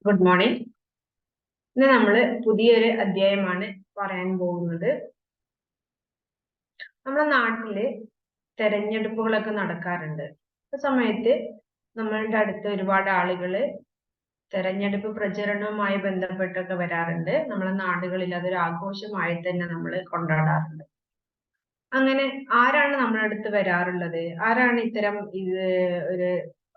Good morning. ഇന്ന് നമ്മൾ പുതിയൊരു അധ്യായമാണ് പറയാൻ പോകുന്നത്. നമ്മുടെ നാട്ടില് തെരഞ്ഞെടുപ്പുകളൊക്കെ നടക്കാറുണ്ട്. ആ സമയത്ത് നമ്മളുടെ അടുത്ത് ഒരുപാട് ആളുകള് തെരഞ്ഞെടുപ്പ് പ്രചരണവുമായി ബന്ധപ്പെട്ടൊക്കെ വരാറുണ്ട്. നമ്മുടെ നാടുകളിൽ അതൊരു ആഘോഷമായി തന്നെ നമ്മൾ കൊണ്ടാടാറുണ്ട്. അങ്ങനെ ആരാണ് നമ്മുടെ അടുത്ത് വരാറുള്ളത്? ആരാണ് ഇത്തരം ഇത് ഒരു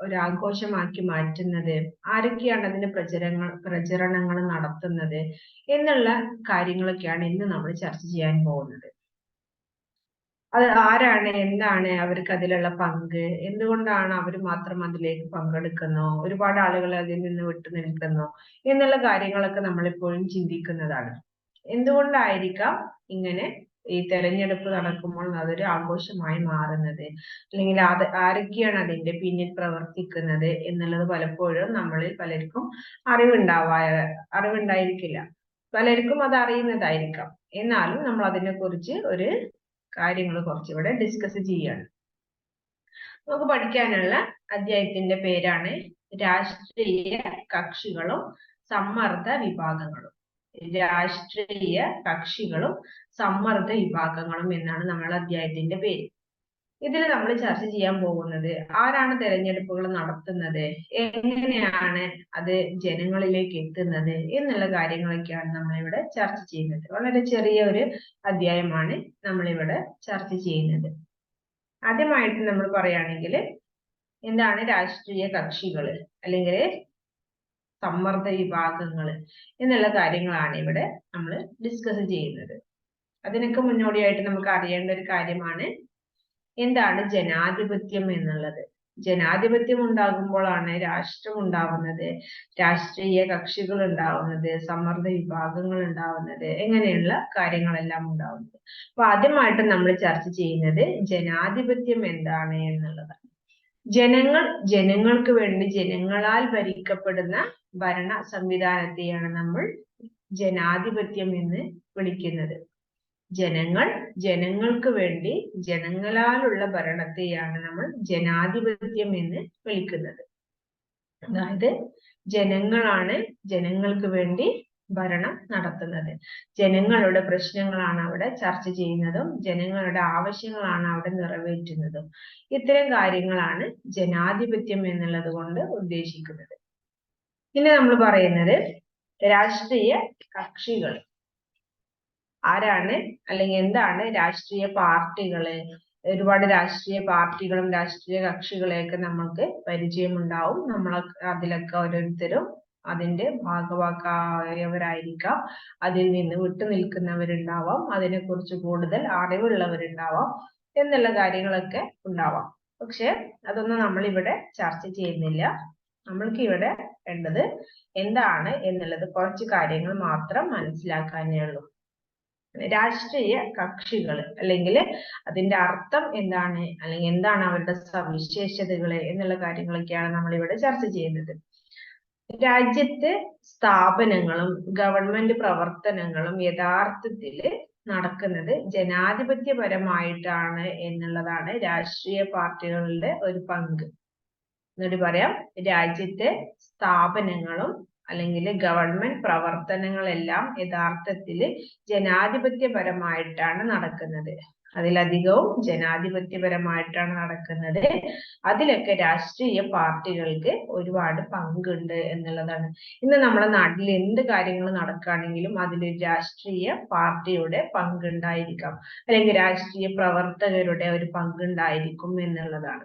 ഒരു ആഘോഷമാക്കി മാറ്റുന്നത്? ആരൊക്കെയാണ് അതിന്റെ പ്രചരണങ്ങൾ നടത്തുന്നത് എന്നുള്ള കാര്യങ്ങളൊക്കെയാണ് ഇന്ന് നമ്മൾ ചർച്ച ചെയ്യാൻ പോകുന്നത്. അത് ആരാണ്, എന്താണ് അവർക്ക് അതിലുള്ള പങ്ക്, എന്തുകൊണ്ടാണ് അവർ മാത്രം അതിലേക്ക് പങ്കെടുക്കുന്നു, ഒരുപാട് ആളുകൾ അതിൽ നിന്ന് വിട്ടു നിൽക്കുന്നു എന്നുള്ള കാര്യങ്ങളൊക്കെ നമ്മൾ എപ്പോഴും ചിന്തിക്കുന്നതാണ്. എന്തുകൊണ്ടായിരിക്കാം ഇങ്ങനെ ഈ തെരഞ്ഞെടുപ്പ് നടക്കുമ്പോൾ അതൊരു ആഘോഷമായി മാറുന്നത്, അല്ലെങ്കിൽ അത് ആരൊക്കെയാണ് അതിന്റെ പിന്നിൽ പ്രവർത്തിക്കുന്നത് എന്നുള്ളത് പലപ്പോഴും നമ്മളിൽ പലർക്കും അറിവുണ്ടായിരിക്കില്ല. പലർക്കും അത് അറിയുന്നതായിരിക്കാം. എന്നാലും നമ്മൾ അതിനെ കുറിച്ച് ഒരു കാര്യങ്ങൾ കുറച്ചിവിടെ ഡിസ്കസ് ചെയ്യാണ്. നമുക്ക് പഠിക്കാനുള്ള അധ്യായത്തിന്റെ പേരാണ് രാഷ്ട്രീയ കക്ഷികളും സമ്മർദ്ദ വിഭാഗങ്ങളും. രാഷ്ട്രീയ കക്ഷികളും സമ്മർദ്ദ വിഭാഗങ്ങളും എന്നാണ് നമ്മൾ അധ്യായത്തിന്റെ പേര്. ഇതിൽ നമ്മൾ ചർച്ച ചെയ്യാൻ പോകുന്നത് ആരാണ് തെരഞ്ഞെടുപ്പുകൾ നടത്തുന്നത്, എങ്ങനെയാണ് അത് ജനങ്ങളിലേക്ക് എത്തുന്നത് എന്നുള്ള കാര്യങ്ങളൊക്കെയാണ് നമ്മളിവിടെ ചർച്ച ചെയ്യുന്നത്. വളരെ ചെറിയ ഒരു അധ്യായമാണ് നമ്മളിവിടെ ചർച്ച ചെയ്യുന്നത്. ആദ്യമായിട്ട് നമ്മൾ പറയുകയാണെങ്കിൽ എന്താണ് രാഷ്ട്രീയ കക്ഷികൾ അല്ലെങ്കിൽ സമ്മർദ്ദ വിഭാഗങ്ങൾ എന്നുള്ള കാര്യങ്ങളാണ് ഇവിടെ നമ്മൾ ഡിസ്കസ് ചെയ്യുന്നത്. അതിനൊക്കെ മുന്നോടിയായിട്ട് നമുക്ക് അറിയേണ്ട ഒരു കാര്യമാണ് എന്താണ് ജനാധിപത്യം എന്നുള്ളത്. ജനാധിപത്യം ഉണ്ടാകുമ്പോഴാണ് രാഷ്ട്രം ഉണ്ടാവുന്നത്, രാഷ്ട്രീയ കക്ഷികൾ ഉണ്ടാവുന്നത്, സമ്മർദ്ദ വിഭാഗങ്ങൾ ഉണ്ടാവുന്നത്, എങ്ങനെയുള്ള കാര്യങ്ങളെല്ലാം ഉണ്ടാവുന്നത്. അപ്പൊ ആദ്യമായിട്ട് നമ്മൾ ചർച്ച ചെയ്യുന്നത് ജനാധിപത്യം എന്താണ് എന്നുള്ളതാണ്. ജനങ്ങൾക്ക് വേണ്ടി ജനങ്ങളാൽ ഭരിക്കപ്പെടുന്ന ഭരണ സംവിധാനത്തെയാണ് നമ്മൾ ജനാധിപത്യം എന്ന് വിളിക്കുന്നത്. ജനങ്ങൾക്ക് വേണ്ടി ജനങ്ങളാലുള്ള ഭരണത്തെയാണ് നമ്മൾ ജനാധിപത്യം എന്ന് വിളിക്കുന്നത്. അതായത് ജനങ്ങളാണ് ജനങ്ങൾക്ക് വേണ്ടി ഭരണം നടത്തുന്നത്. ജനങ്ങളുടെ പ്രശ്നങ്ങളാണ് അവിടെ ചർച്ച ചെയ്യുന്നതും ജനങ്ങളുടെ ആവശ്യങ്ങളാണ് അവിടെ നിറവേറ്റുന്നതും. ഇത്തരം കാര്യങ്ങളാണ് ജനാധിപത്യം എന്നുള്ളത് കൊണ്ട് ഉദ്ദേശിക്കുന്നത്. പിന്നെ നമ്മൾ പറയുന്നത് രാഷ്ട്രീയ കക്ഷികൾ. ആരാണ് അല്ലെങ്കിൽ എന്താണ് രാഷ്ട്രീയ പാർട്ടികള്? ഒരുപാട് രാഷ്ട്രീയ പാർട്ടികളും രാഷ്ട്രീയ കക്ഷികളെയൊക്കെ നമ്മൾക്ക് പരിചയമുണ്ടാവും. നമ്മൾ അതിലൊക്കെ ഓരോരുത്തരും അതിന്റെ ഭാഗവാക്കായവരായിരിക്കാം. അതിൽ നിന്ന് വിട്ടു നിൽക്കുന്നവരുണ്ടാവാം, അതിനെക്കുറിച്ച് കൂടുതൽ അറിവുള്ളവരുണ്ടാവാം എന്നുള്ള കാര്യങ്ങളൊക്കെ ഉണ്ടാവാം. പക്ഷെ അതൊന്നും നമ്മൾ ഇവിടെ ചർച്ച ചെയ്യുന്നില്ല. നമ്മൾക്ക് ഇവിടെ വേണ്ടത് എന്താണ് എന്നുള്ളത് കുറച്ച് കാര്യങ്ങൾ മാത്രം മനസ്സിലാക്കാനേ ഉള്ളൂ. രാഷ്ട്രീയ കക്ഷികൾ അല്ലെങ്കിൽ അതിന്റെ അർത്ഥം എന്താണ്, അല്ലെങ്കിൽ എന്താണ് അവരുടെ സവിശേഷതകൾ എന്നുള്ള കാര്യങ്ങളൊക്കെയാണ് നമ്മൾ ഇവിടെ ചർച്ച ചെയ്യുന്നത്. രാജ്യത്തെ സ്ഥാപനങ്ങളും ഗവൺമെന്റ് പ്രവർത്തനങ്ങളും യഥാർത്ഥത്തിൽ നടക്കുന്നത് ജനാധിപത്യപരമായിട്ടാണ് എന്നുള്ളതാണ് രാഷ്ട്രീയ പാർട്ടികളുടെ ഒരു പങ്ക്. എന്നിട്ട് പറയാം, രാജ്യത്തെ സ്ഥാപനങ്ങളും അല്ലെങ്കിൽ ഗവൺമെന്റ് പ്രവർത്തനങ്ങളെല്ലാം യഥാർത്ഥത്തിൽ ജനാധിപത്യപരമായിട്ടാണ് നടക്കുന്നത്. അതിലധികവും ജനാധിപത്യപരമായിട്ടാണ് നടക്കുന്നത്. അതിലൊക്കെ രാഷ്ട്രീയ പാർട്ടികൾക്ക് ഒരുപാട് പങ്കുണ്ട് എന്നുള്ളതാണ്. ഇന്ന് നമ്മുടെ നാട്ടിൽ എന്ത് കാര്യങ്ങൾ നടക്കുകയാണെങ്കിലും അതിലൊരു രാഷ്ട്രീയ പാർട്ടിയുടെ പങ്കുണ്ടായിരിക്കാം, അല്ലെങ്കിൽ രാഷ്ട്രീയ പ്രവർത്തകരുടെ ഒരു പങ്കുണ്ടായിരിക്കും എന്നുള്ളതാണ്.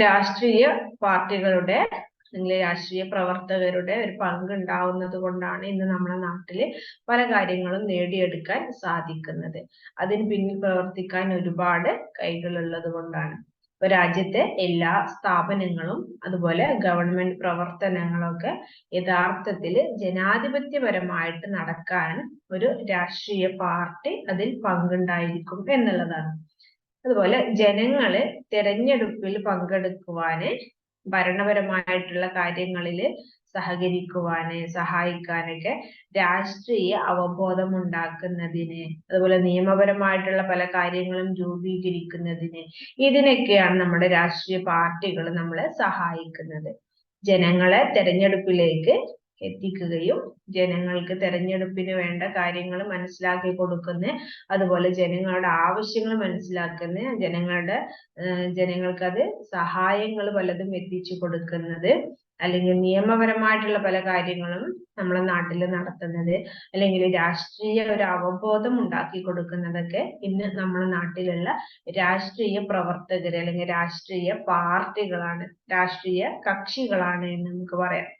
രാഷ്ട്രീയ പാർട്ടികളുടെ അല്ലെങ്കിൽ രാഷ്ട്രീയ പ്രവർത്തകരുടെ ഒരു പങ്കുണ്ടാവുന്നത് കൊണ്ടാണ് ഇന്ന് നമ്മുടെ നാട്ടില് പല കാര്യങ്ങളും നേടിയെടുക്കാൻ സാധിക്കുന്നത്. അതിന് പിന്നിൽ പ്രവർത്തിക്കാൻ ഒരുപാട് കൈകളുള്ളത് കൊണ്ടാണ്. ഇപ്പൊ രാജ്യത്തെ എല്ലാ സ്ഥാപനങ്ങളും അതുപോലെ ഗവൺമെന്റ് പ്രവർത്തനങ്ങളൊക്കെ യഥാർത്ഥത്തിൽ ജനാധിപത്യപരമായിട്ട് നടക്കാൻ ഒരു രാഷ്ട്രീയ പാർട്ടി അതിൽ പങ്കുണ്ടായിരിക്കും എന്നുള്ളതാണ്. അതുപോലെ ജനങ്ങള് തെരഞ്ഞെടുപ്പിൽ പങ്കെടുക്കുവാന്, ഭരണപരമായിട്ടുള്ള കാര്യങ്ങളിൽ സഹകരിക്കുവാന്, സഹായിക്കാനൊക്കെ രാഷ്ട്രീയ അവബോധം ഉണ്ടാക്കുന്നതിന്, അതുപോലെ നിയമപരമായിട്ടുള്ള പല കാര്യങ്ങളും രൂപീകരിക്കുന്നതിന്, ഇതിനൊക്കെയാണ് നമ്മുടെ രാഷ്ട്രീയ പാർട്ടികൾ നമ്മളെ സഹായിക്കുന്നത്. ജനങ്ങളെ തെരഞ്ഞെടുപ്പിലേക്ക് എത്തിക്കുകയും ജനങ്ങൾക്ക് തെരഞ്ഞെടുപ്പിന് വേണ്ട കാര്യങ്ങൾ മനസ്സിലാക്കി കൊടുക്കുന്ന, അതുപോലെ ജനങ്ങളുടെ ആവശ്യങ്ങൾ മനസ്സിലാക്കുന്ന, ജനങ്ങൾക്ക് അത് സഹായങ്ങൾ പലതും എത്തിച്ചു കൊടുക്കുന്നത്, അല്ലെങ്കിൽ നിയമപരമായിട്ടുള്ള പല കാര്യങ്ങളും നമ്മളെ നാട്ടിൽ നടത്തുന്നത്, അല്ലെങ്കിൽ രാഷ്ട്രീയ ഒരു അവബോധം ഉണ്ടാക്കി കൊടുക്കുന്നതൊക്കെ ഇന്ന് നമ്മുടെ നാട്ടിലുള്ള രാഷ്ട്രീയ പ്രവർത്തകർ അല്ലെങ്കിൽ രാഷ്ട്രീയ പാർട്ടികളാണ്, രാഷ്ട്രീയ കക്ഷികളാണ് എന്ന് നമുക്ക് പറയാം.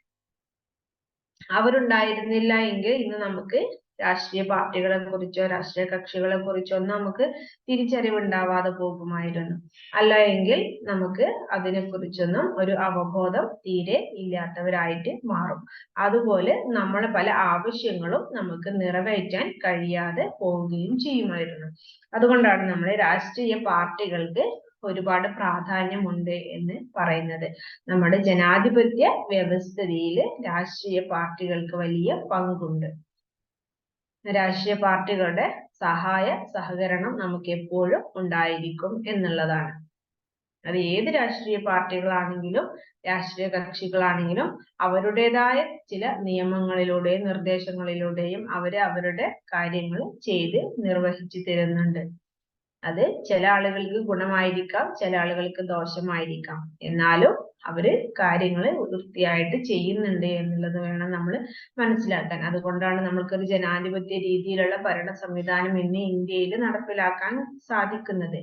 അവരുണ്ടായിരുന്നില്ല എങ്കിൽ ഇന്ന് നമുക്ക് രാഷ്ട്രീയ പാർട്ടികളെ കുറിച്ചോ രാഷ്ട്രീയ കക്ഷികളെ കുറിച്ചോ ഒന്നും നമുക്ക് തിരിച്ചറിവുണ്ടാവാതെ പോകുമായിരുന്നു. അല്ല എങ്കിൽ നമുക്ക് അതിനെക്കുറിച്ചൊന്നും ഒരു അവബോധം തീരെ ഇല്ലാത്തവരായിട്ട് മാറും. അതുപോലെ നമ്മളെ പല ആവശ്യങ്ങളും നമുക്ക് നിറവേറ്റാൻ കഴിയാതെ പോവുകയും ചെയ്യുമായിരുന്നു. അതുകൊണ്ടാണ് നമ്മൾ രാഷ്ട്രീയ പാർട്ടികൾക്ക് ഒരുപാട് പ്രാധാന്യമുണ്ട് എന്ന് പറയുന്നത്. നമ്മുടെ ജനാധിപത്യ വ്യവസ്ഥിതിയിൽ രാഷ്ട്രീയ പാർട്ടികൾക്ക് വലിയ പങ്കുണ്ട്. രാഷ്ട്രീയ പാർട്ടികളുടെ സഹായ സഹകരണം നമുക്ക് എപ്പോഴും ഉണ്ടായിരിക്കും എന്നുള്ളതാണ്. അത് ഏത് രാഷ്ട്രീയ പാർട്ടികളാണെങ്കിലും രാഷ്ട്രീയ കക്ഷികളാണെങ്കിലും അവരുടേതായ ചില നിയമങ്ങളിലൂടെയും നിർദ്ദേശങ്ങളിലൂടെയും അവരുടെ കാര്യങ്ങൾ ചെയ്ത് നിർവഹിച്ചു തരുന്നുണ്ട്. അത് ചില ആളുകൾക്ക് ഗുണമായിരിക്കാം, ചില ആളുകൾക്ക് ദോഷമായിരിക്കാം. എന്നാലും അവര് കാര്യങ്ങൾ വൃത്തിയായിട്ട് ചെയ്യുന്നുണ്ട് എന്നുള്ളത് വേണം നമ്മൾ മനസ്സിലാക്കാൻ. അതുകൊണ്ടാണ് നമ്മൾക്കൊരു ജനാധിപത്യ രീതിയിലുള്ള ഭരണ സംവിധാനം ഇന്ന് ഇന്ത്യയിൽ നടപ്പിലാക്കാൻ സാധിക്കുന്നത്.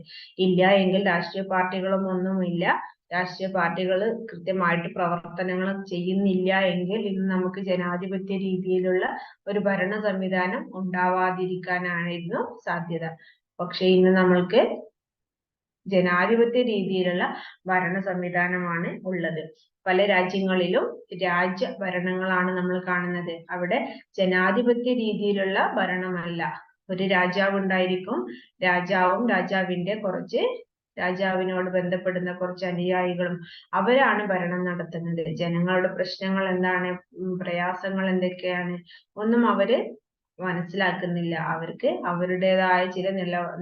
ഇല്ല എങ്കിൽ രാഷ്ട്രീയ പാർട്ടികളും ഒന്നുമില്ല, രാഷ്ട്രീയ പാർട്ടികൾ കൃത്യമായിട്ട് പ്രവർത്തനങ്ങൾ ചെയ്യുന്നില്ല എങ്കിൽ ഇന്ന് നമുക്ക് ജനാധിപത്യ രീതിയിലുള്ള ഒരു ഭരണ സംവിധാനം ഉണ്ടാവാതിരിക്കാനായിരുന്നു സാധ്യത. പക്ഷെ ഇന്ന് നമ്മൾക്ക് ജനാധിപത്യ രീതിയിലുള്ള ഭരണ സംവിധാനമാണ് ഉള്ളത്. പല രാജ്യങ്ങളിലും രാജ്യഭരണങ്ങളാണ് നമ്മൾ കാണുന്നത്. അവിടെ ജനാധിപത്യ രീതിയിലുള്ള ഭരണമല്ല. ഒരു രാജാവ് ഉണ്ടായിരിക്കും, രാജാവും രാജാവിനോട് ബന്ധപ്പെടുന്ന കുറച്ച് അനുയായികളും അവരാണ് ഭരണം നടത്തുന്നത്. ജനങ്ങളുടെ പ്രശ്നങ്ങൾ എന്താണ്, പ്രയാസങ്ങൾ എന്തൊക്കെയാണ് ഒന്നും അവര് മനസ്സിലാക്കുന്നില്ല. അവർക്ക് അവരുടേതായ ചില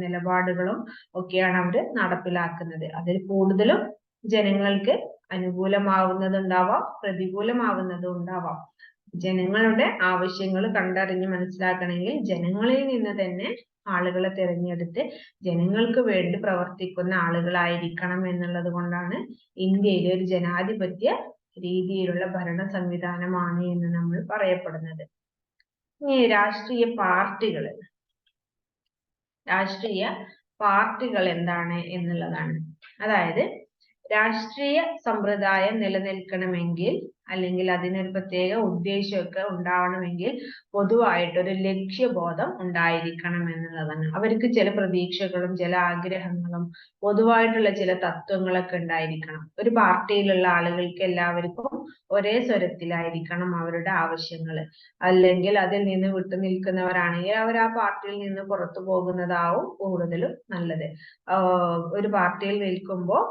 നിലപാടുകളും ഒക്കെയാണ് അവര് നടപ്പിലാക്കുന്നത്. അതിൽ കൂടുതലും ജനങ്ങൾക്ക് അനുകൂലമാവുന്നതുണ്ടാവാം, പ്രതികൂലമാവുന്നതും ഉണ്ടാവാം. ജനങ്ങളുടെ ആവശ്യങ്ങൾ കണ്ടറിഞ്ഞ് മനസ്സിലാക്കണമെങ്കിൽ ജനങ്ങളിൽ നിന്ന് തന്നെ ആളുകളെ തിരഞ്ഞെടുത്ത് ജനങ്ങൾക്ക് വേണ്ടി പ്രവർത്തിക്കുന്ന ആളുകളായിരിക്കണം എന്നുള്ളത് കൊണ്ടാണ് ഇന്ത്യയിൽ ഒരു ജനാധിപത്യ രീതിയിലുള്ള ഭരണ സംവിധാനമാണ് എന്ന് നമ്മൾ പറയപ്പെടുന്നത്. ഈ രാഷ്ട്രീയ പാർട്ടികൾ എന്താണ് എന്നുള്ളതാണ്. അതായത് രാഷ്ട്രീയ സമ്പ്രദായം നിലനിൽക്കണമെങ്കിൽ അല്ലെങ്കിൽ അതിനൊരു പ്രത്യേക ഉദ്ദേശമൊക്കെ ഉണ്ടാവണമെങ്കിൽ പൊതുവായിട്ടൊരു ലക്ഷ്യബോധം ഉണ്ടായിരിക്കണം എന്നുള്ളതാണ്. അവർക്ക് ചില പ്രതീക്ഷകളും ചില ആഗ്രഹങ്ങളും പൊതുവായിട്ടുള്ള ചില തത്വങ്ങളൊക്കെ ഉണ്ടായിരിക്കണം. ഒരു പാർട്ടിയിലുള്ള ആളുകൾക്ക് എല്ലാവർക്കും ഒരേ സ്വരത്തിലായിരിക്കണം അവരുടെ ആവശ്യങ്ങൾ. അല്ലെങ്കിൽ അതിൽ നിന്ന് വിട്ടു നിൽക്കുന്നവരാണെങ്കിൽ അവർ ആ പാർട്ടിയിൽ നിന്ന് പുറത്തു പോകുന്നതാവും കൂടുതലും നല്ലത്. ഒരു പാർട്ടിയിൽ നിൽക്കുമ്പോൾ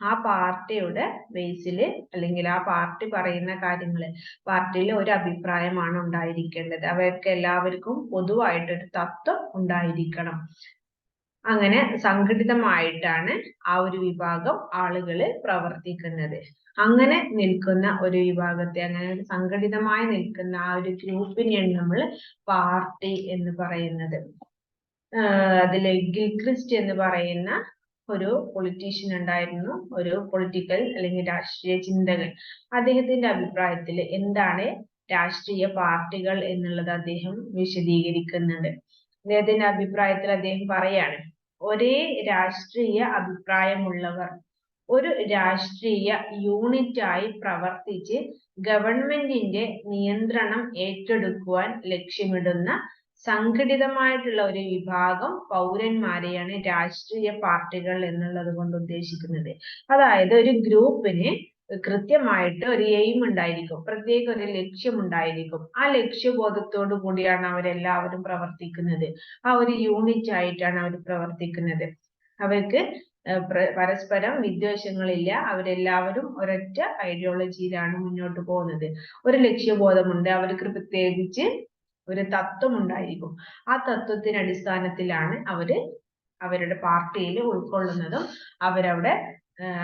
ആ പാർട്ടിയുടെ ബേസിൽ അല്ലെങ്കിൽ ആ പാർട്ടി പറയുന്ന കാര്യങ്ങള്, പാർട്ടിയിൽ ഒരു അഭിപ്രായമാണ് ഉണ്ടായിരിക്കേണ്ടത്. അവർക്ക് എല്ലാവർക്കും പൊതുവായിട്ടൊരു തത്വം ഉണ്ടായിരിക്കണം. അങ്ങനെ സംഘടിതമായിട്ടാണ് ആ ഒരു വിഭാഗം ആളുകൾ പ്രവർത്തിക്കുന്നത്. അങ്ങനെ നിൽക്കുന്ന ഒരു വിഭാഗത്തെ, അങ്ങനെ ഒരു സംഘടിതമായി നിൽക്കുന്ന ആ ഒരു ഗ്രൂപ്പിനെയാണ് നമ്മൾ പാർട്ടി എന്ന് പറയുന്നത്. അതിൽ ഗിൽക്രിസ്റ്റ് എന്ന് പറയുന്ന ഒരു പൊളിറ്റീഷ്യൻ ഉണ്ടായിരുന്നു, ഒരു പൊളിറ്റിക്കൽ അല്ലെങ്കിൽ രാഷ്ട്രീയ ചിന്തകൻ. അദ്ദേഹത്തിന്റെ അഭിപ്രായത്തിൽ എന്താണ് രാഷ്ട്രീയ പാർട്ടികൾ എന്നുള്ളത് അദ്ദേഹം വിശദീകരിക്കുന്നുണ്ട്. അദ്ദേഹത്തിന്റെ അഭിപ്രായത്തിൽ അദ്ദേഹം പറയാണ്, ഒരേ രാഷ്ട്രീയ അഭിപ്രായമുള്ളവർ ഒരു രാഷ്ട്രീയ യൂണിറ്റായി പ്രവർത്തിച്ച് ഗവൺമെന്റിന്റെ നിയന്ത്രണം ഏറ്റെടുക്കുവാൻ ലക്ഷ്യമിടുന്ന സംഘടിതമായിട്ടുള്ള ഒരു വിഭാഗം പൗരന്മാരെയാണ് രാഷ്ട്രീയ പാർട്ടികൾ എന്നുള്ളത് കൊണ്ട് ഉദ്ദേശിക്കുന്നത്. അതായത് ഒരു ഗ്രൂപ്പിന് കൃത്യമായിട്ട് ഒരു എയിം ഉണ്ടായിരിക്കും, പ്രത്യേക ഒരു ലക്ഷ്യം ഉണ്ടായിരിക്കും. ആ ലക്ഷ്യബോധത്തോടു കൂടിയാണ് അവരെല്ലാവരും പ്രവർത്തിക്കുന്നത്. ആ ഒരു യൂണിറ്റ് ആയിട്ടാണ് അവർ പ്രവർത്തിക്കുന്നത്. അവർക്ക് പരസ്പരം വിദ്വേഷങ്ങളില്ല. അവരെല്ലാവരും ഒരൊറ്റ ഐഡിയോളജിയിലാണ് മുന്നോട്ട് പോകുന്നത്. ഒരു ലക്ഷ്യബോധമുണ്ട്. അവർക്ക് പ്രത്യേകിച്ച് ഒരു തത്വം ഉണ്ടായിരിക്കും. ആ തത്വത്തിന് അടിസ്ഥാനത്തിലാണ് അവര് അവരുടെ പാർട്ടിയിൽ ഉൾക്കൊള്ളുന്നതും അവരവിടെ